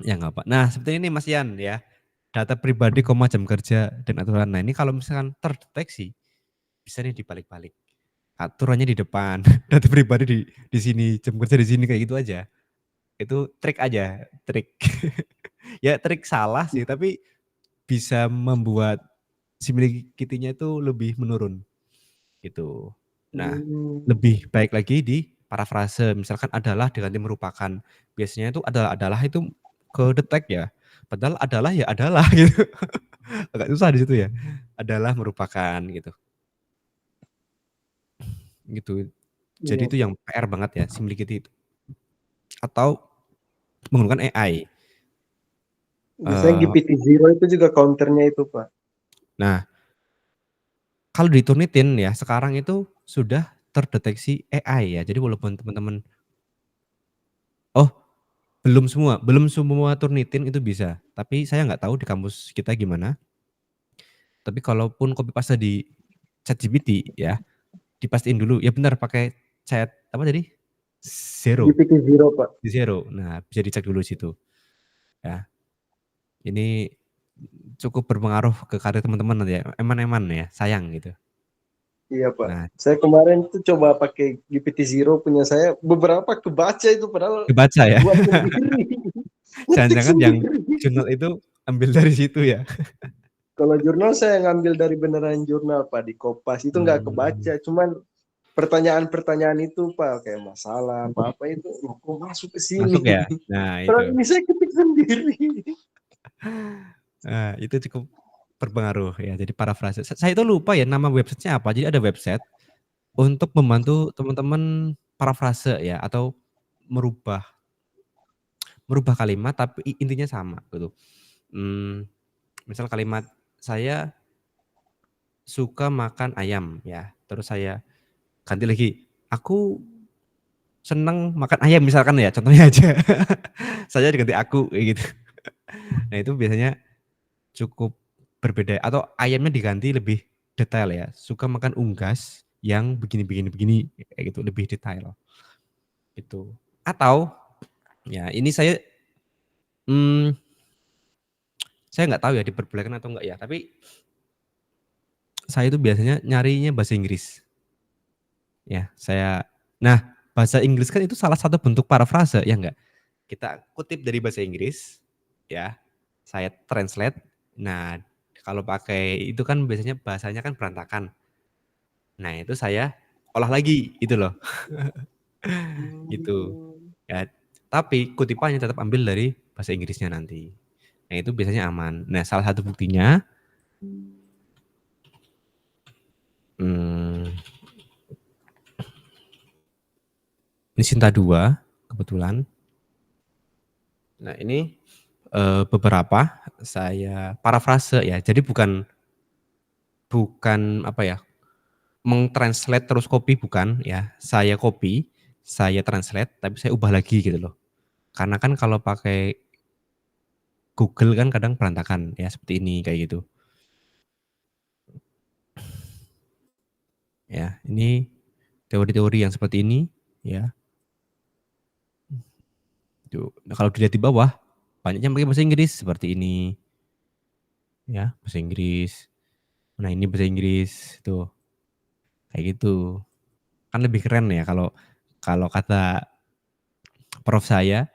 Ya nggak apa. Nah, seperti ini Mas Yan ya. Data pribadi, jam kerja dan aturan. Nah, ini kalau misalkan terdeteksi bisa nih dibalik-balik. Aturannya di depan, data pribadi di sini, jam kerja di sini kayak gitu aja. Itu trik aja, trik. Ya trik salah sih, tapi bisa membuat similarity-nya itu lebih menurun gitu. Nah, lebih baik lagi di parafrase, misalkan adalah diganti merupakan. Biasanya itu adalah itu kedetek ya. Padahal adalah ya adalah gitu. Agak susah di situ ya. Adalah merupakan gitu. Gitu. Jadi itu yang PR banget ya, similarity itu. Atau menggunakan AI. Biasanya GPT-0 itu juga counternya itu, Pak. Nah, kalau di Turnitin ya, sekarang itu sudah terdeteksi AI ya. Jadi walaupun teman-teman belum semua Turnitin itu bisa. Tapi saya nggak tahu di kampus kita gimana. Tapi kalaupun copy paste di ChatGPT ya, dipastiin dulu. Ya benar pakai chat apa tadi? GPT-0, Pak. Zero. Nah, bisa dicek dulu situ. Ya. Ini cukup berpengaruh ke karir teman-teman nanti ya. Eman-eman ya, sayang gitu. Iya, Pak. Nah, Saya kemarin tuh coba pakai GPT-0 punya saya, beberapa kebaca itu padahal kebaca ya. buat sendiri. Jangan-jangan yang jurnal itu ambil dari situ ya. Kalau jurnal saya ngambil dari beneran jurnal, Pak, di Kompas. Itu nggak kebaca, cuman pertanyaan-pertanyaan itu, Pak, kayak masalah apa itu kok masuk ke sini. Masuk ya. Nah, Padahal itu. ini saya ketik sendiri. Nah, itu cukup berpengaruh ya. Jadi parafrase. Saya itu lupa ya nama websitenya apa. Jadi ada website untuk membantu teman-teman parafrase ya atau merubah kalimat tapi intinya sama gitu. Misal kalimat saya suka makan ayam ya. Terus saya ganti lagi. Aku seneng makan ayam misalkan ya. Contohnya aja. Saya diganti aku kayak gitu. Nah, itu biasanya cukup berbeda atau ayamnya diganti lebih detail ya. Suka makan unggas yang begini kayak gitu, lebih detail. Itu. Atau ya ini saya nggak tahu ya diperbolehkan atau enggak ya, tapi saya itu biasanya nyarinya bahasa Inggris. Ya, nah, bahasa Inggris kan itu salah satu bentuk parafrase ya enggak? Kita kutip dari bahasa Inggris ya. Saya translate. Nah, kalau pakai itu kan biasanya bahasanya kan berantakan. Nah, itu saya olah lagi itu loh. Gitu. Ya, tapi kutipannya tetap ambil dari bahasa Inggrisnya nanti. Nah, itu biasanya aman. Nah, salah satu buktinya ini Sinta 2 kebetulan. Nah, ini beberapa saya parafrase ya. Jadi bukan apa ya, meng-translate terus copy bukan ya. Saya copy, saya translate tapi saya ubah lagi gitu loh. Karena kan kalau pakai Google kan kadang berantakan ya seperti ini kayak gitu. Ya, ini teori-teori yang seperti ini ya. Nah, kalau dilihat di bawah banyaknya pakai bahasa Inggris seperti ini. Ya, bahasa Inggris. Nah, ini bahasa Inggris tuh. Kayak gitu. Kan lebih keren ya kalau kata prof saya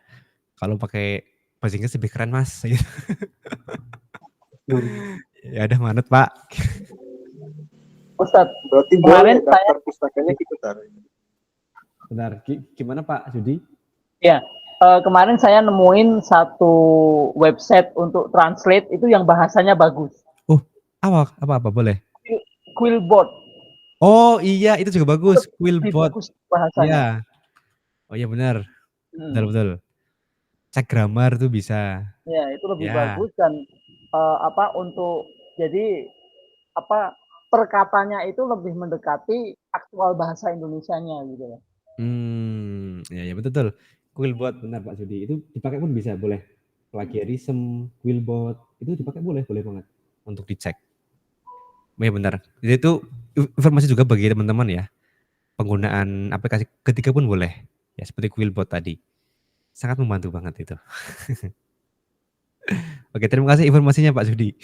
kalau pakai bahasa Inggris lebih keren, Mas. Ya udah manut, Pak. Ustadz, Berarti kemarin boleh daftar pustakanya kita taruh. Benar. Gimana Pak Judi? ya, kemarin saya nemuin satu website untuk translate itu yang bahasanya bagus. Oh, apa boleh? Quillbot. Oh iya, itu juga bagus. Lebih Quillbot. bagus bahasanya. Iya. Oh iya benar. Hmm. Betul. Cek grammar tuh bisa. Ya, itu lebih Ya. bagus dan untuk jadi perkatanya itu lebih mendekati aktual bahasa Indonesianya gitu ya. Ya betul. Quillbot benar Pak Judi. Itu dipakai pun bisa, boleh. Plagiarism, Quillbot, itu dipakai boleh banget untuk dicek. Ya benar. Jadi itu informasi juga bagi teman-teman ya. Penggunaan aplikasi ketiga pun boleh. Ya seperti Quillbot tadi. Sangat membantu banget itu. Oke, terima kasih informasinya Pak Judi.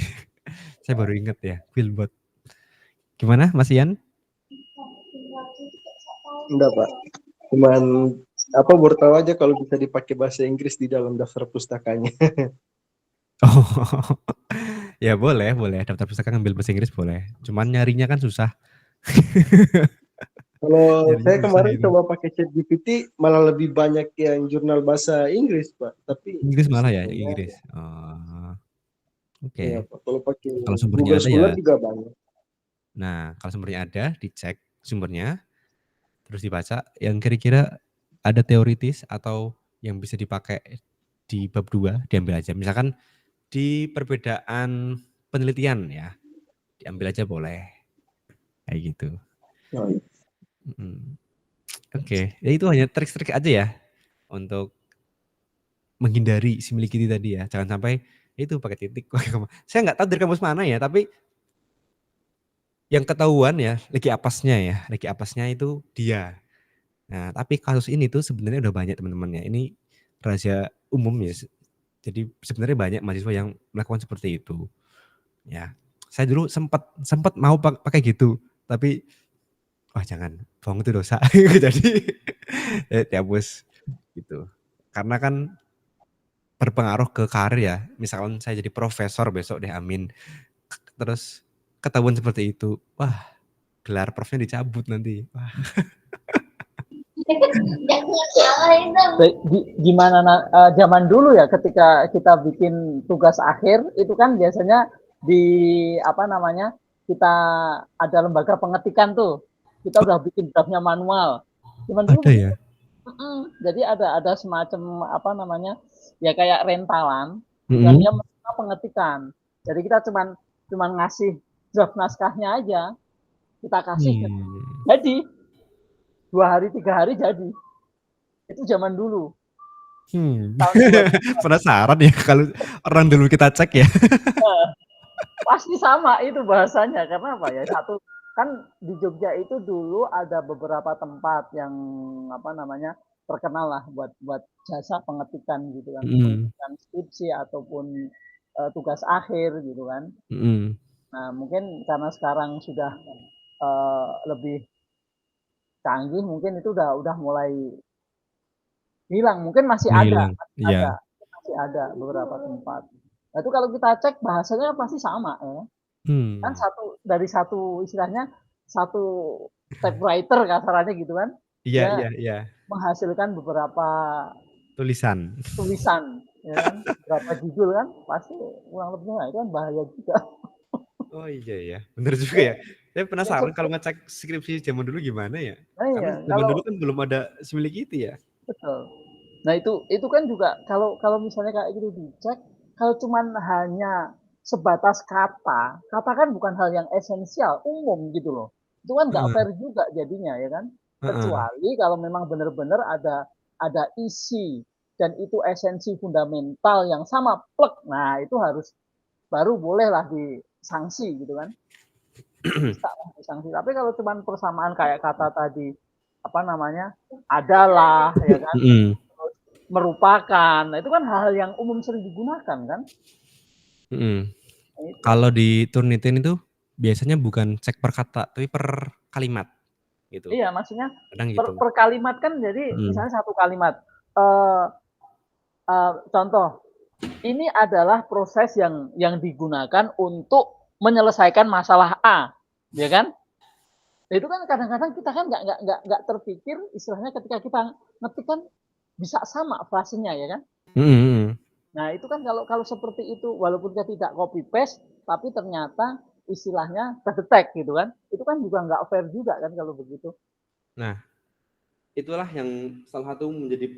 Saya baru ingat ya, Quillbot. Gimana Mas Ian? Enggak, Pak. Cuman baru tahu aja kalau bisa dipakai bahasa Inggris di dalam daftar pustakanya. Oh, ya boleh. Daftar pustaka ngambil bahasa Inggris boleh. Cuman nyarinya kan susah. Kalau Nyarinya saya susah kemarin itu. coba pakai ChatGPT malah lebih banyak yang jurnal bahasa Inggris, Pak. Tapi Inggris malah ya, sebetulnya Inggris. Oh, oke. ya, Pak. Kalau pakai Kalau sumbernya Google ada Scholar ya. juga banyak. Nah, kalau sumbernya ada, dicek sumbernya, terus dibaca yang kira-kira ada teoritis atau yang bisa dipakai di bab 2 diambil aja. Misalkan di perbedaan penelitian ya, diambil aja boleh. Kayak gitu. Oh, iya. Oke, ya itu hanya trik-trik aja ya untuk menghindari similitude tadi ya. Jangan sampai itu pakai titik. Saya nggak tahu dari kampus mana ya, tapi yang ketahuan ya Legi apasnya itu dia. Nah, tapi kasus ini tuh sebenarnya udah banyak teman-teman ya. Ini rahasia umum ya. Jadi sebenarnya banyak mahasiswa yang melakukan seperti itu. Ya, saya dulu sempat mau pakai gitu, tapi wah jangan, bohong itu dosa. Jadi dihapus gitu. Karena kan berpengaruh ke karir ya. Misalkan saya jadi profesor besok deh, amin. Terus ketahuan seperti itu, wah gelar profnya dicabut nanti. Wah. Gimana zaman dulu ya ketika kita bikin tugas akhir itu kan biasanya di kita ada lembaga pengetikan tuh, kita udah bikin draftnya manual. Zaman dulu Ada ya? jadi ada semacam ya kayak rentalan yang dia menerima pengetikan. Jadi kita cuman ngasih draft naskahnya aja, kita kasih jadi 2 hari 3 hari jadi. Itu zaman dulu. Tahun 2000. Penasaran ya kalau orang dulu kita cek ya. Pasti sama itu bahasanya karena apa ya, satu kan di Jogja itu dulu ada beberapa tempat yang terkenal lah buat jasa pengetikan gitu kan, pengetikan skripsi ataupun tugas akhir gitu kan. Nah mungkin karena sekarang sudah lebih canggih, mungkin itu udah mulai hilang, mungkin masih ada beberapa tempat. Nah, itu kalau kita cek bahasanya pasti sama ya. Kan dari satu istilahnya satu typewriter kasarannya gitu kan. Iya. Menghasilkan beberapa Tulisan ya kan, berapa judul kan, pasti kurang lebihnya itu kan bahaya juga. Oh iya ya, benar juga ya. Saya penasaran kalau ngecek skripsi zaman dulu gimana ya. Karena zaman dulu kan belum ada similitude ya. Betul. Nah itu kan juga kalau misalnya kayak gitu dicek, kalau cuman hanya sebatas kata kan bukan hal yang esensial, umum gitu loh. Itu kan nggak fair juga jadinya ya kan. Kecuali kalau memang benar-benar ada isi dan itu esensi fundamental yang sama plek. Nah itu harus baru bolehlah disanksi gitu kan. Bisa lah disanksi. Tapi kalau cuman persamaan kayak kata tadi adalah ya kan. Merupakan, nah itu kan hal yang umum sering digunakan kan. Kalau di Turnitin itu biasanya bukan cek per kata, tapi per kalimat gitu. Iya, maksudnya gitu. per kalimat kan, jadi misalnya satu kalimat. Contoh, ini adalah proses yang digunakan untuk menyelesaikan masalah A, ya kan? Nah, itu kan kadang-kadang kita kan nggak terpikir istilahnya ketika kita ngetik kan bisa sama frasenya ya kan. Nah itu kan kalau seperti itu walaupun kita tidak copy paste tapi ternyata istilahnya terdetek gitu kan. Itu kan juga nggak fair juga kan kalau begitu. Nah, itulah yang salah satu menjadi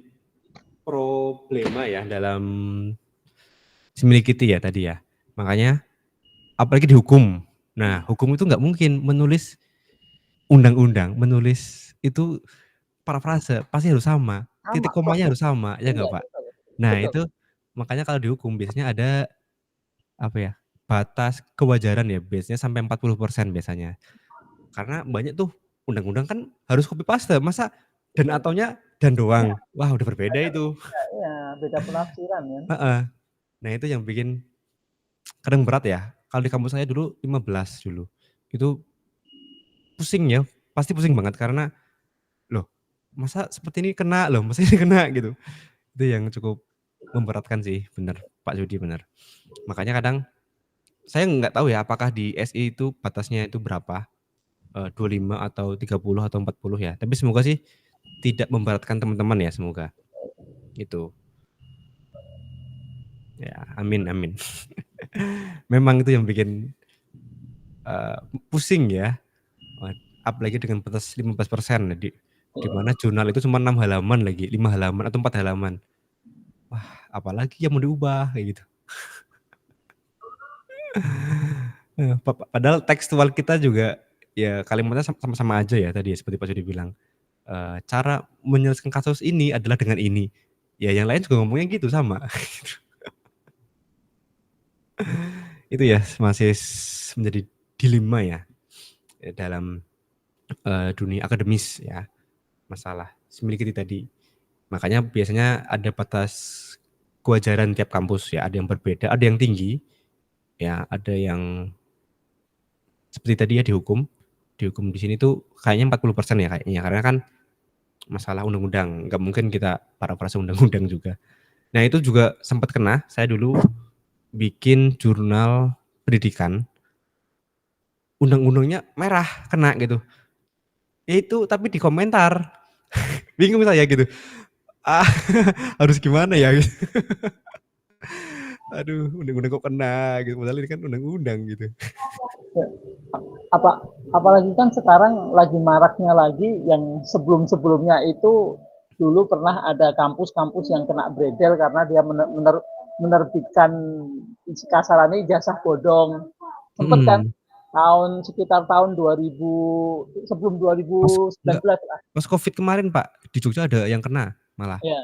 problema ya dalam Similkity ya tadi ya. Makanya apalagi dihukum. Nah, hukum itu nggak mungkin menulis undang-undang, menulis itu parafrase pasti harus sama, Sama titik komanya harus sama, ya iya nggak Pak? betul. Nah Betul. itu makanya kalau dihukum biasanya ada apa ya, batas kewajaran ya, biasanya sampai 40% biasanya. Karena banyak tuh undang-undang kan harus copy paste, masa dan ataunya dan doang. Wah udah berbeda itu. Iya, beda penafsiran kan. Heeh. Nah itu yang bikin kadang berat ya. Kalau di kampus saya dulu 15 dulu. Itu pusing ya, pasti pusing banget karena loh masa seperti ini kena loh, masa ini kena gitu. Itu yang cukup memberatkan sih, bener Pak Jody, bener. Makanya kadang saya nggak tahu ya apakah di SI itu batasnya itu berapa, 25 atau 30 atau 40 ya. Tapi semoga sih tidak memberatkan teman-teman ya semoga. Gitu. Ya, amin amin. Memang itu yang bikin pusing ya. Apalagi dengan batas 15% di mana jurnal itu cuma 6 halaman lagi, 5 halaman atau 4 halaman. Wah, apalagi yang mau diubah kayak gitu. Padahal tekstual kita juga ya kalimatnya sama-sama aja ya tadi ya seperti Pak Jody bilang. Cara menyelesaikan kasus ini adalah dengan ini. Ya yang lain juga ngomongnya gitu sama. Itu ya masih menjadi dilema ya dalam dunia akademis ya, masalah Similkity tadi. Makanya biasanya ada batas kewajaran tiap kampus ya, ada yang berbeda, ada yang tinggi, ya ada yang seperti tadi ya dihukum di sini tuh kayaknya 40% ya kayaknya, karena kan masalah undang-undang, nggak mungkin kita parafrase undang-undang juga. Nah itu juga sempat kena, saya dulu bikin jurnal pendidikan, undang-undangnya merah kena gitu. Itu tapi di komentar, bingung saya gitu. Harus gimana ya? Aduh, undang-undang kok kena gitu, padahal ini kan undang-undang gitu. Apalagi kan sekarang lagi maraknya lagi yang sebelum-sebelumnya itu dulu pernah ada kampus-kampus yang kena bredel karena dia menerbitkan kasarannya ijazah bodong. Sempet kan sekitar tahun 2000 sebelum 2019 lah. Pas Covid kemarin Pak, di Jogja ada yang kena malah. Ya.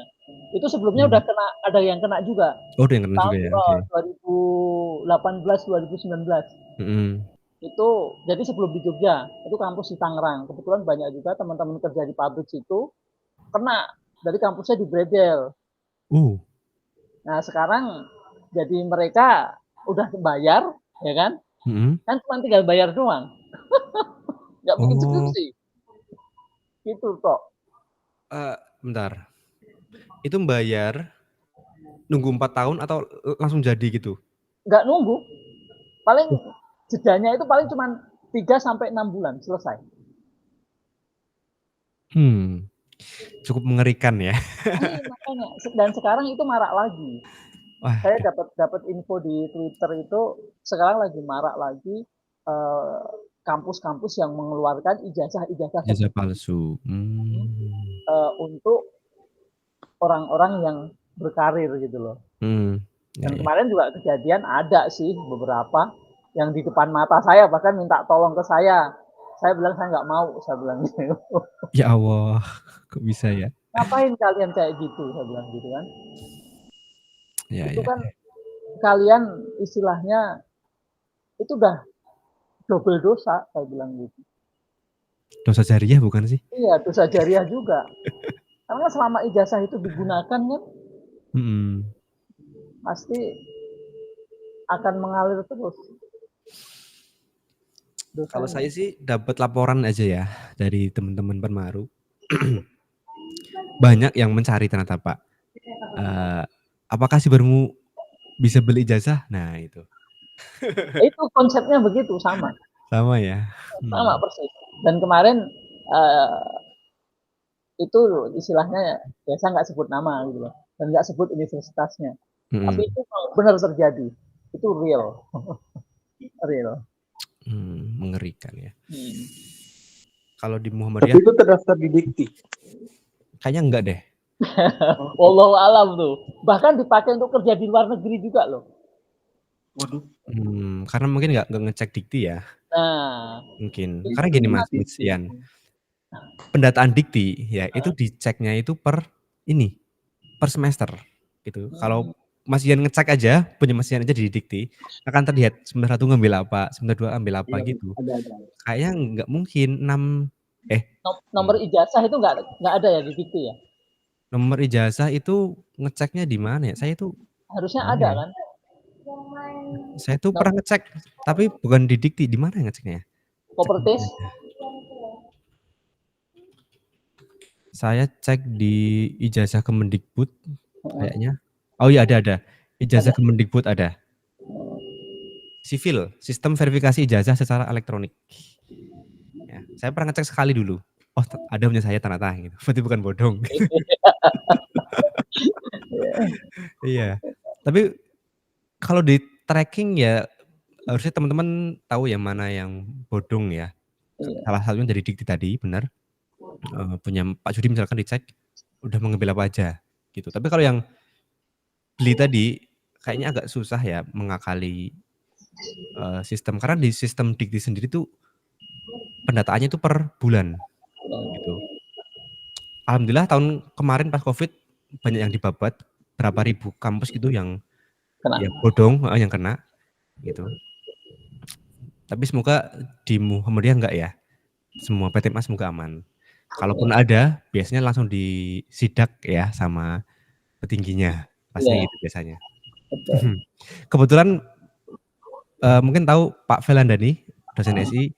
Itu sebelumnya udah kena, ada yang kena juga. Oh, ada yang kena juga ya. Okay. 2018 2019. Itu jadi sebelum di Jogja, itu kampus di Tangerang. Kebetulan banyak juga teman-teman kerja di pabrik situ kena dari kampusnya di bredel. Nah, sekarang jadi mereka udah bayar, ya kan? Kan cuma tinggal bayar doang. Nggak bikin skripsi. Gitu kok. Bentar. Itu bayar nunggu 4 tahun atau langsung jadi gitu? Nggak nunggu. Paling jedanya itu paling cuma 3-6 bulan selesai. Cukup mengerikan ya. Makanya. Dan sekarang itu marak lagi. Wah, saya dapat info di Twitter itu sekarang lagi marak lagi kampus-kampus yang mengeluarkan ijazah palsu untuk orang-orang yang berkarir gitu loh. Dan kemarin juga kejadian ada sih beberapa yang di depan mata saya bahkan minta tolong ke saya. Saya bilang saya nggak mau, saya bilang gitu. Ya Allah, kok bisa ya? Ngapain kalian kayak gitu, saya bilang gitu kan. Ya, itu kan kalian istilahnya itu udah double dosa, saya bilang gitu. Dosa jariah bukan sih? Iya, dosa jariah juga. Karena selama ijazah itu digunakan kan, pasti akan mengalir terus. Kalau saya sih dapat laporan aja ya dari teman-teman Permaru. Banyak yang mencari ternyata Pak. Apakah si Bermu bisa beli ijazah? Nah itu. Itu konsepnya begitu sama. Sama ya. Sama persis. Dan kemarin itu istilahnya ya saya nggak sebut nama gitu loh, dan nggak sebut universitasnya. Tapi itu benar terjadi, itu real, real. Mengerikan ya. Kalau di Tapi Muhammadiyah itu terdaftar di Dikti. kayaknya enggak deh. Wallahu alam tuh. Bahkan dipakai untuk kerja di luar negeri juga loh. Waduh. Karena mungkin nggak ngecek dikti ya. Nah, Mungkin. Karena gini Mas Ian, pendataan dikti ya itu diceknya itu per semester gitu. Kalau Mas Ian ngecek aja, punya Mas Ian aja di dikti, akan terlihat semester 1 ngambil apa, semester 2 ambil apa gitu. Kayaknya nggak mungkin nomor ijazah itu nggak ada ya di dikti ya? Nomor ijazah itu ngeceknya di mana ya? Saya itu harusnya ada kan? Saya tuh pernah ngecek, tapi bukan di dikti. Di mana ngeceknya? Properties? Saya cek di ijazah Kemendikbud kayaknya. Oh iya ada. Ijazah Kemendikbud ada. Sivil, sistem verifikasi ijazah secara elektronik. Ya, saya pernah ngecek sekali dulu. Oh, ada punya saya ternyata gitu. Berarti bukan bodong. Iya. Tapi kalau di tracking ya harusnya teman-teman tahu ya mana yang bodong ya. Salah satunya dari dikti tadi, benar. Punya Pak Judi misalkan dicek udah mengambil apa aja gitu. Tapi kalau yang beli tadi kayaknya agak susah ya mengakali sistem, karena di sistem dikti sendiri tuh pendataannya itu per bulan gitu. Alhamdulillah tahun kemarin pas Covid banyak yang dibabat, berapa ribu kampus gitu yang ya bodong, yang kena gitu. Tapi semoga di Muhammadiyah enggak ya. Semua PTMA semoga aman. Kalaupun ada, biasanya langsung disidak ya sama petingginya. Pasti gitu biasanya. Kebetulan mungkin tahu Pak Felandani, dosen SI.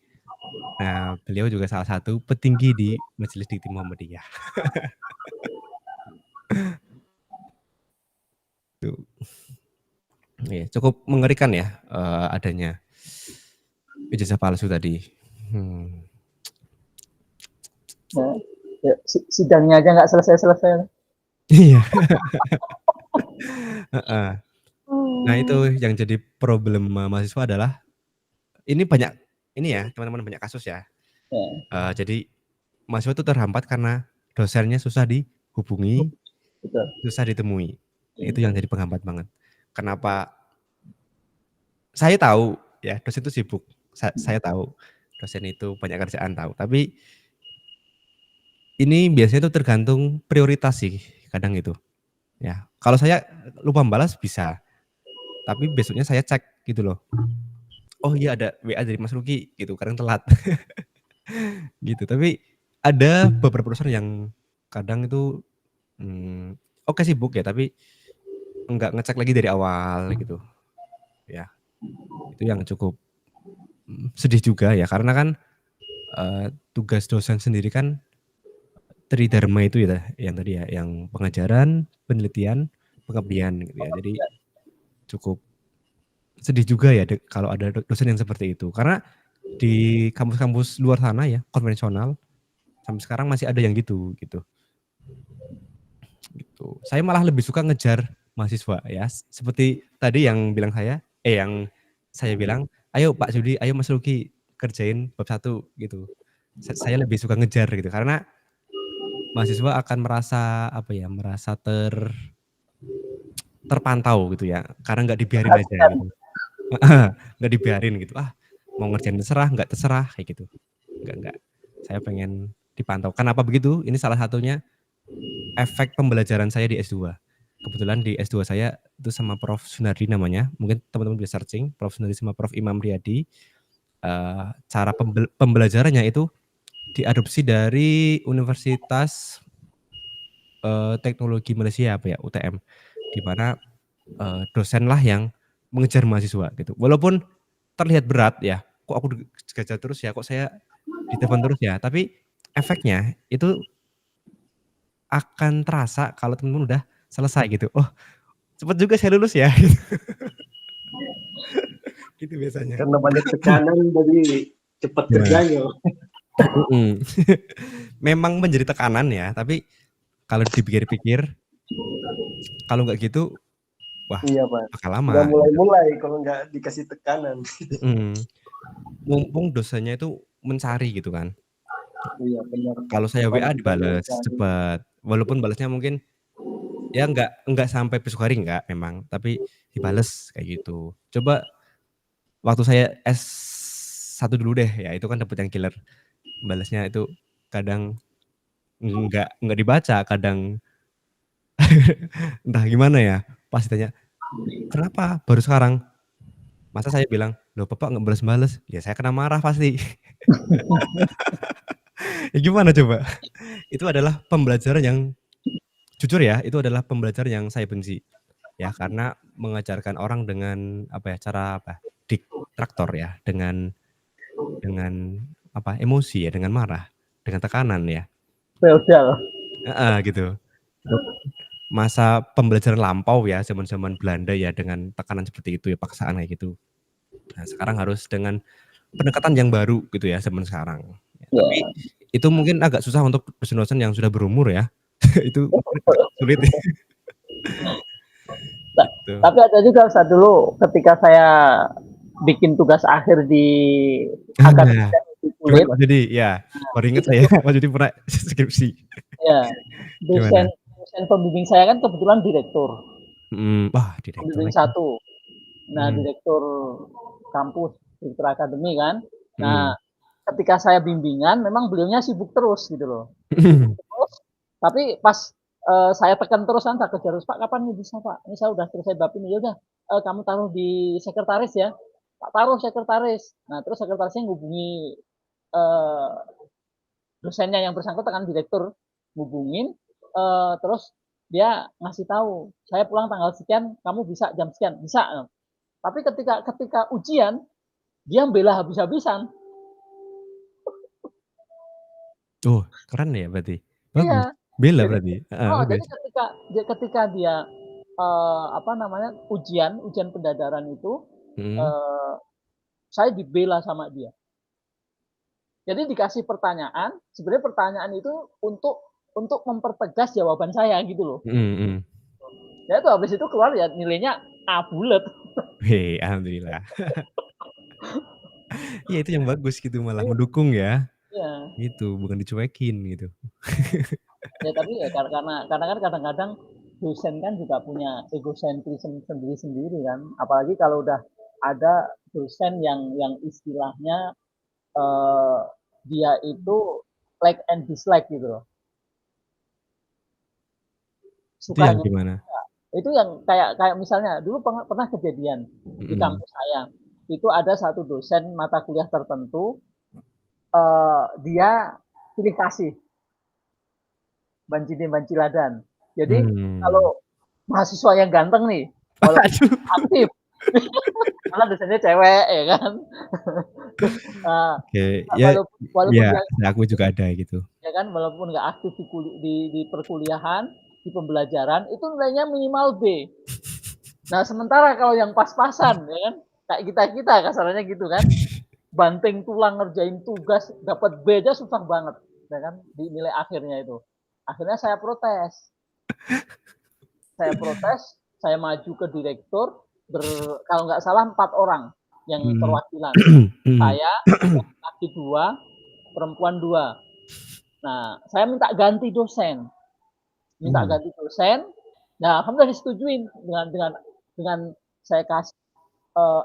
Nah, beliau juga salah satu petinggi di Majelis Dikti Muhammadiyah. Ya, cukup mengerikan ya adanya ijazah palsu tadi. Ya, sidangnya aja nggak selesai. Iya. Nah itu yang jadi problem mahasiswa adalah ini banyak teman-teman banyak kasus ya. Jadi mahasiswa itu terhambat karena dosennya susah dihubungi, susah ditemui. Itu yang jadi penghambat banget. Kenapa? Saya tahu ya dosen itu sibuk. Saya tahu dosen itu banyak kerjaan tahu. Tapi ini biasanya itu tergantung prioritas sih kadang itu. Ya, kalau saya lupa balas bisa. Tapi besoknya saya cek gitu loh. Oh iya ada WA dari Mas Ruki gitu, kadang telat. Gitu. Tapi ada beberapa dosen yang kadang itu oke sibuk ya, tapi enggak ngecek lagi dari awal gitu. Ya. Itu yang cukup sedih juga ya, karena kan tugas dosen sendiri kan tridharma itu ya yang tadi ya, yang pengajaran, penelitian, pengabdian gitu ya. Jadi cukup sedih juga ya kalau ada dosen yang seperti itu. Karena di kampus-kampus luar sana ya, konvensional, sampai sekarang masih ada yang gitu. Saya malah lebih suka ngejar mahasiswa ya. Seperti tadi yang saya bilang, ayo Pak Judi, ayo Mas Ruki kerjain bab 1 gitu. Saya lebih suka ngejar gitu, karena mahasiswa akan merasa terpantau gitu ya, karena nggak dibiarin aja gitu. Nggak dibiarin gitu, mau ngerjain terserah kayak gitu. Enggak. Saya pengen dipantau. Kenapa begitu? Ini salah satunya efek pembelajaran saya di S2. Kebetulan di S2 saya itu sama Prof. Sunardi namanya. Mungkin teman-teman bisa searching Prof. Sunardi sama Prof. Imam Riyadi. Cara pembelajarannya itu diadopsi dari Universitas Teknologi Malaysia UTM, di mana dosen lah yang mengejar mahasiswa gitu. Walaupun terlihat berat ya, kok aku digajar terus ya, kok saya ditelepon terus ya, tapi efeknya itu akan terasa kalau teman-teman udah selesai gitu. Oh, cepat juga saya lulus ya. Gitu biasanya. Karena banyak tekanan jadi cepat kerjanya. Mhm. Memang menjadi tekanan ya, tapi kalau dipikir-pikir, kalau nggak gitu, wah Iya, Pak. bakal Nggak lama gitu. mulai-mulai kalau nggak dikasih tekanan. Mhm. Mumpung dosennya itu mencari gitu kan. Iya, benar, Pak. Kalau saya WA Bantu saya dibales mencari. cepet, walaupun balasnya mungkin ya nggak sampai besok hari nggak memang, tapi dibales kayak gitu. Coba waktu saya S1 dulu deh, ya itu kan dapet yang killer, balasnya itu kadang nggak dibaca, kadang entah gimana ya, pas ditanya, "Kenapa baru sekarang?" Masa saya bilang, "Loh Bapak nggak bales-bales?" Ya saya kena marah pasti. Ya gimana coba? Itu adalah pembelajaran yang jujur ya, itu adalah pembelajaran yang saya benci. Ya karena mengajarkan orang dengan apa ya, cara apa, diktator ya, dengan apa, emosi ya, dengan marah, dengan tekanan ya. Feodal. Heeh, gitu. Masa pembelajaran lampau ya, zaman-zaman Belanda ya, dengan tekanan seperti itu ya, paksaan kayak gitu. Nah, sekarang harus dengan pendekatan yang baru gitu ya, zaman sekarang. Ya, tapi Ya. itu mungkin agak susah untuk dosen-dosen yang sudah berumur ya. Itu agak sulit gitu. Tapi ada juga saat dulu ketika saya bikin tugas akhir di akademik Nah, di gimana kulit, Mas Yudi? Ya, baru inget itu saya, tuh Mas Yudi pernah skripsi. ya Gimana? dosen pembimbing saya kan kebetulan direktur Wah direktur pembimbing lagi. satu. Nah, Mhm, direktur kampus, direktur akademi kan. Nah, mhm. ketika saya bimbingan memang beliaunya sibuk terus gitu loh. Sibuk terus, tapi pas saya tekan terus kan tak kejar terus, Pak kapan nih bisa Pak? Ini saya udah selesai bab ini, ya udah kamu taruh di sekretaris ya. Tak taruh sekretaris. Nah, terus sekretarisnya ngubungi eh, dosennya yang bersangkutan kan direktur ngubungin terus dia ngasih tahu saya pulang tanggal sekian kamu bisa jam sekian bisa tapi ketika ujian dia bela habis-habisan. Oh, keren ya berarti? Iya. Bagus. Bela Jadi berarti? Heeh, jadi bagus. ketika dia apa namanya ujian pendadaran itu Mhm. eh, saya dibela sama dia. Jadi dikasih pertanyaan, sebenarnya pertanyaan itu untuk mempertegas jawaban saya gitu loh. Mhm, mhm. Ya itu habis itu keluar ya nilainya A bulet. Wih, alhamdulillah. Iya itu yang bagus gitu malah, mendukung ya. Iya. Gitu, bukan dicuekin gitu. Ya tapi ya karena kan kadang-kadang dosen kan juga punya egosentrisme sendiri-sendiri kan. Apalagi kalau udah ada dosen yang istilahnya eh, dia itu like and dislike gitu loh. Itu Suka yang gimana? itu yang kayak kayak misalnya dulu pernah kejadian di Mhm. kampus saya. Itu ada satu dosen mata kuliah tertentu dia pilih kasih Banciladan. Jadi Mmm. kalau mahasiswa yang ganteng nih, walaupun Waduh. aktif, karena dosennya cewek ya kan. Nah, Oke, ya walaupun ya, dia aku aktif, juga ada gitu. ya kan, walaupun nggak aktif di perkuliahan, di pembelajaran, itu nilainya minimal B. Nah, sementara kalau yang pas-pasan, ya kan, kayak kita kasarannya gitu kan, banting tulang ngerjain tugas, dapat B aja susah banget, ya kan, di nilai akhirnya itu. Akhirnya saya protes. Saya maju ke direktur, kalau nggak salah 4 orang yang Mhm. perwakilan. Mhm. Saya, laki 2, perempuan 2. Nah, saya minta ganti dosen. Minta Mmm. ganti dosen. Nah, alhamdulillah disetujuin dengan saya kasih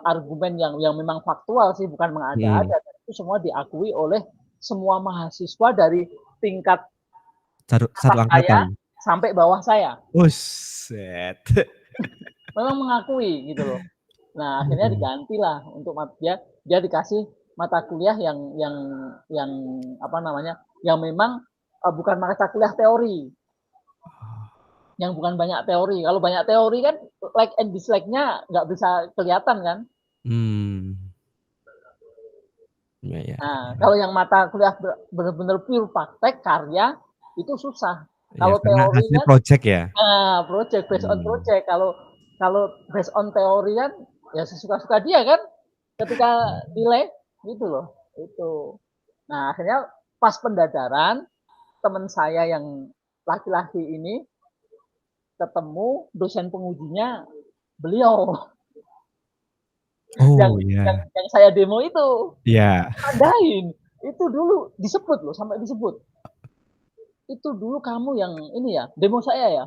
argumen yang memang faktual sih, bukan Mhm. mengada-ada. Itu semua diakui oleh semua mahasiswa dari tingkat Satu atas saya angkatan? sampai bawah saya. Buset. Memang mengakui gitu loh. Nah, akhirnya Mhm. digantilah untuk dia dikasih mata kuliah yang apa namanya? Yang memang bukan mata kuliah teori, yang bukan banyak teori. Kalau banyak teori kan like and dislike-nya nggak bisa kelihatan kan. Mmm. Ya ya Nah, ya. kalau yang mata kuliah benar-benar pure praktek karya itu susah. Ya Kalau karena teori hasilnya kan, project ya? project based on Mmm. project. Kalau kalau based on teori kan ya sesuka-suka dia kan ketika nilai gitu loh. Itu. Nah, akhirnya pas pendadaran teman saya yang laki-laki ini ketemu dosen pengujinya beliau yang Oh iya. yang saya demo itu. Iya. Tandain. Itu dulu disebut loh, sampai disebut. Itu dulu kamu yang ini ya, demo saya ya.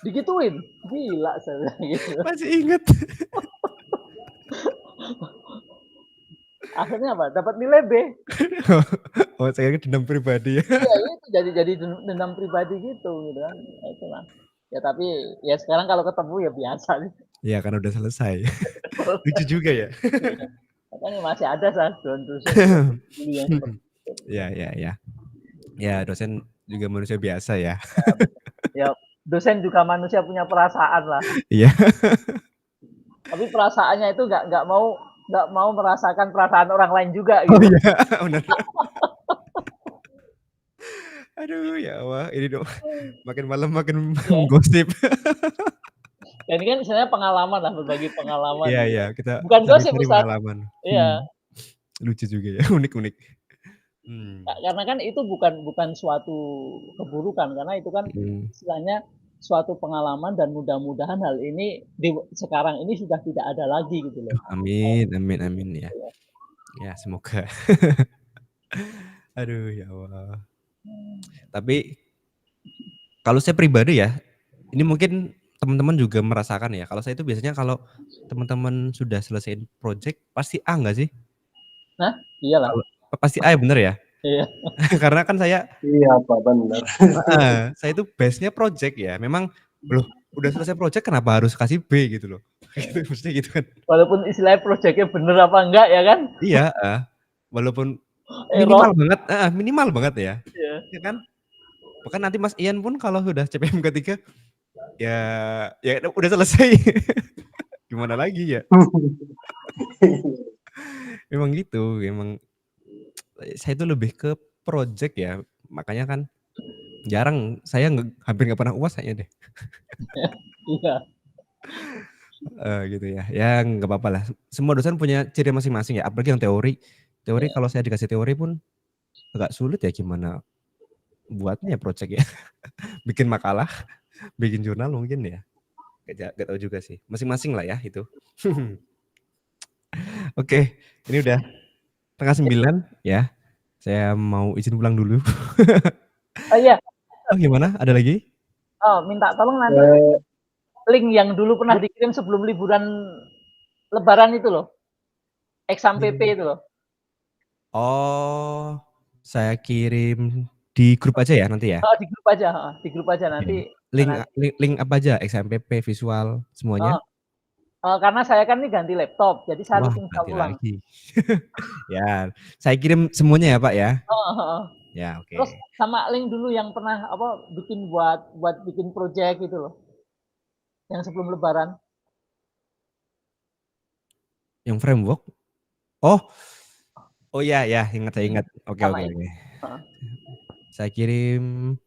Digituin. Gila saya gitu. Masih inget. Akhirnya apa? Dapat nilai B. Oh, saya kira dendam pribadi ya. Iya, itu jadi dendam pribadi gitu kan. Itulah. Ya tapi ya sekarang kalau ketemu ya biasa. Iya, karena udah selesai. Lucu juga ya. Makanya masih ada dosen dulu yang seperti itu. Ya. Ya, dosen juga manusia biasa ya. Ya, dosen juga manusia punya perasaan lah. Iya. Tapi perasaannya itu nggak mau merasakan perasaan orang lain juga Oh gitu. iya, benar. Aduh, ya Allah, ini dong makin malam makin gosip. Ya, ini kan istilahnya pengalaman lah, berbagi pengalaman. Iya, kita Bukan gosip, cari Ustaz. pengalaman. Iya. Lucu juga ya, unik-unik. Karena kan itu bukan suatu keburukan, karena itu kan istilahnya suatu pengalaman dan mudah-mudahan hal ini sekarang ini sudah tidak ada lagi gitu loh. Amin ya. Ya, semoga. Aduh, ya Allah. Tapi kalau saya pribadi ya, ini mungkin teman-teman juga merasakan ya. Kalau saya itu biasanya kalau teman-teman sudah selesaiin project pasti A nggak sih? Nah, iyalah. Pasti A ya, bener ya? Iya. Karena kan saya Pak, benar. Saya itu base-nya project ya. Memang loh, udah selesai project kenapa harus kasih B gitu loh. Gitu mesti gitu kan. Walaupun istilahnya project-nya bener apa enggak ya kan? Iya, walaupun minimal banget ya. Iya. Ya kan? Bahkan nanti Mas Ian pun kalau sudah CPM ketiga ya udah selesai. Gimana lagi ya? Memang gitu, memang saya itu lebih ke project ya. Makanya kan jarang, saya hampir nggak pernah UAS kayaknya deh. Iya. Gitu ya. Ya nggak apa-apa lah. Semua dosen punya ciri masing-masing ya. Apalagi yang teori. Teori kalau saya dikasih teori pun agak sulit ya gimana buatnya ya project ya. Bikin makalah, bikin jurnal mungkin ya. Gak tahu juga sih. Masing-masing lah ya itu. Oke, ini udah 8:30 ya. Saya mau izin pulang dulu. Oh iya. Oh gimana? Ada lagi? Oh, minta tolong nanti link yang dulu pernah dikirim sebelum liburan Lebaran itu loh. Exam PP itu loh. Oh, saya kirim di grup aja ya nanti ya? Oh, di grup aja nanti. Link apa aja? XMPP, visual, semuanya? Karena saya kan ini ganti laptop, jadi saya harus install ulang. Lagi. Ya, saya kirim semuanya ya Pak ya? Ya, oke. Terus sama link dulu yang pernah bikin buat bikin project gitu loh. Yang sebelum Lebaran. Yang framework? Oh ya, saya ingat. Oke. Saya kirim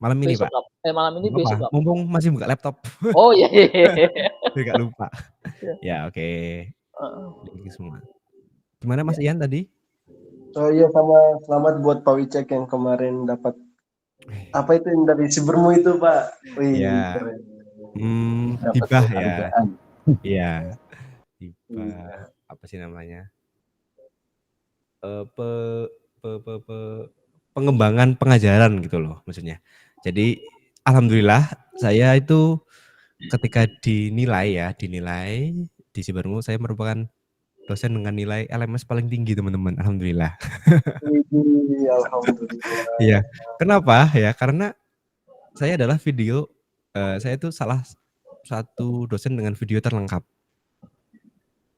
malam ini besok, Pak. malam ini besok. Mumpung masih buka laptop. Oh iya. Biar gak lupa. Ya oke. Link semua. Gimana Mas Ian tadi? Oh iya, sama selamat buat Pak Wicek yang kemarin dapat apa itu yang dari Sibermu itu Pak. Iya. Hibah ya. Iya. Hibah. Apa sih namanya? Pengembangan pengajaran gitu loh maksudnya. Jadi alhamdulillah saya itu ketika dinilai di Sibermu, saya merupakan dosen dengan nilai LMS paling tinggi teman-teman, alhamdulillah. Alhamdulillah. Iya. Kenapa ya? Karena saya adalah saya itu salah satu dosen dengan video terlengkap.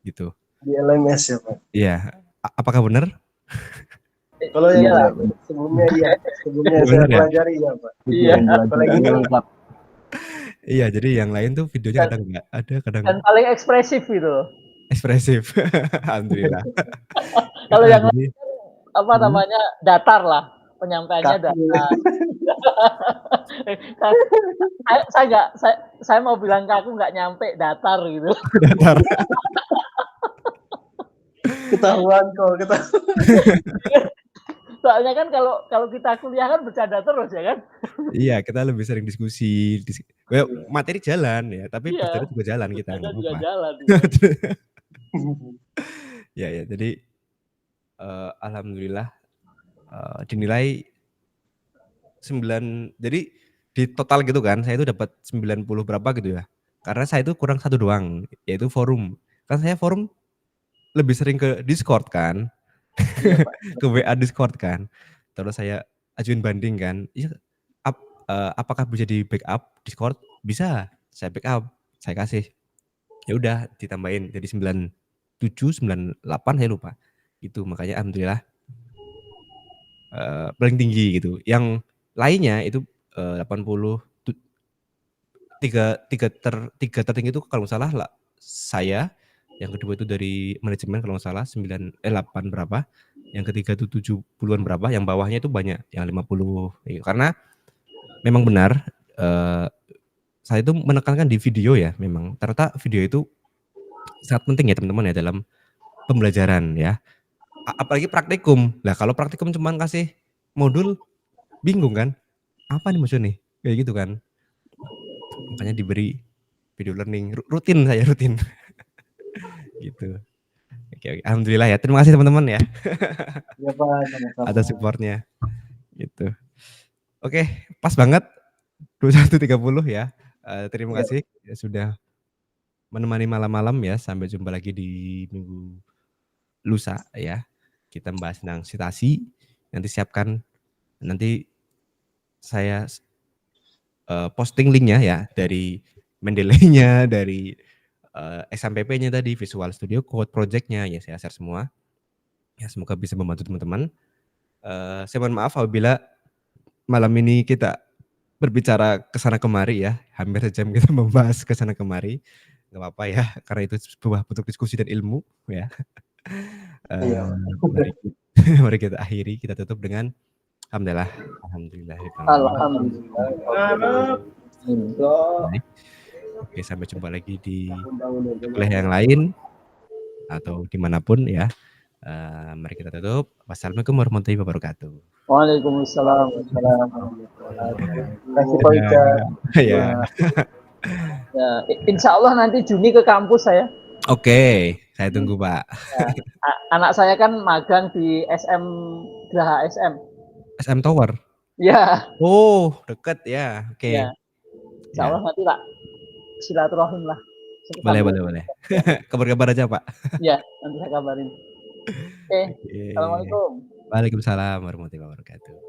Gitu. Di LMS ya Pak? Iya. Apakah benar? Kalau yang sebelumnya saya pelajari ya Pak. Iya. Iya, jadi yang lain tuh videonya kadang nggak ada, kadang. Dan paling ekspresif gitu loh. Ekspresif, alhamdulillah. Kalau yang lain apa namanya datar lah, penyampaiannya datar. saya mau bilang ke aku nggak nyampe datar gitu. Datar. Ketahuan kok. soalnya kan kalau kita kuliah kan bercanda terus ya kan? Iya, kita lebih sering diskusi, materi jalan ya, tapi Iya, bercanda juga jalan kita, bercanda nggak juga apa-apa. jalan gitu. Ya, jadi alhamdulillah dinilai 9, jadi di total gitu kan, saya itu dapat 90 berapa gitu ya. Karena saya itu kurang satu doang, yaitu forum. Kan saya forum lebih sering ke Discord kan, Iya, Pak. ke WA Discord kan. Terus saya ajuin banding kan, iya, apakah bisa di backup Discord? Bisa, saya backup, saya kasih. Ya udah ditambahin jadi 97, 98 saya lupa. Itu makanya alhamdulillah paling tinggi gitu. Yang lainnya itu 80, tiga tertinggi itu kalau nggak salah lah saya, yang kedua itu dari manajemen kalau nggak salah 8 berapa, yang ketiga itu 70-an berapa, yang bawahnya itu banyak yang 50. Karena memang benar saya itu menekankan di video ya, memang ternyata video itu sangat penting ya teman-teman ya dalam pembelajaran ya. Apalagi praktikum. Lah kalau praktikum cuman kasih modul, bingung kan? Apa nih maksudnya nih? Kayak gitu kan. Makanya diberi video learning, rutin saya rutin. Gitu. Oke. Alhamdulillah ya. Terima kasih teman-teman ya Iya, Pak, sama-sama. atas supportnya. Gitu. Oke, pas banget 21.30 ya. Terima kasih ya sudah menemani malam-malam ya. Sampai jumpa lagi di minggu lusa ya. Kita membahas tentang citasi. Nanti siapkan, nanti saya posting linknya ya dari Mendeley-nya, dari SMPP-nya tadi, Visual Studio Code project-nya ya saya share semua. Ya semoga bisa membantu teman-teman. Saya mohon maaf apabila malam ini kita berbicara kesana kemari ya, hampir sejam kita membahas kesana kemari. Nggak apa-apa ya, karena itu sebuah bentuk diskusi dan ilmu ya. Mari kita akhiri, kita tutup dengan alhamdulillah. Alhamdulillah. Oke, sampai jumpa lagi di kuliah yang lain atau dimanapun ya. Mari kita tutup. Wassalamualaikum warahmatullahi wabarakatuh. Waalaikumsalam. Terima kasih Pak Ika. Ya. Ya, insya Allah nanti Juni ke kampus saya. Oke, saya tunggu Pak. Ya, anak saya kan magang di SM Graha SM. SM Tower. Ya. Oh, deket ya. Oke. Ya. Insya Allah nanti tak silaturahim lah. Boleh. Kabar-kabar aja Pak. Ya, nanti saya kabarin. Oke. Assalamualaikum. Waalaikumsalam warahmatullahi wabarakatuh.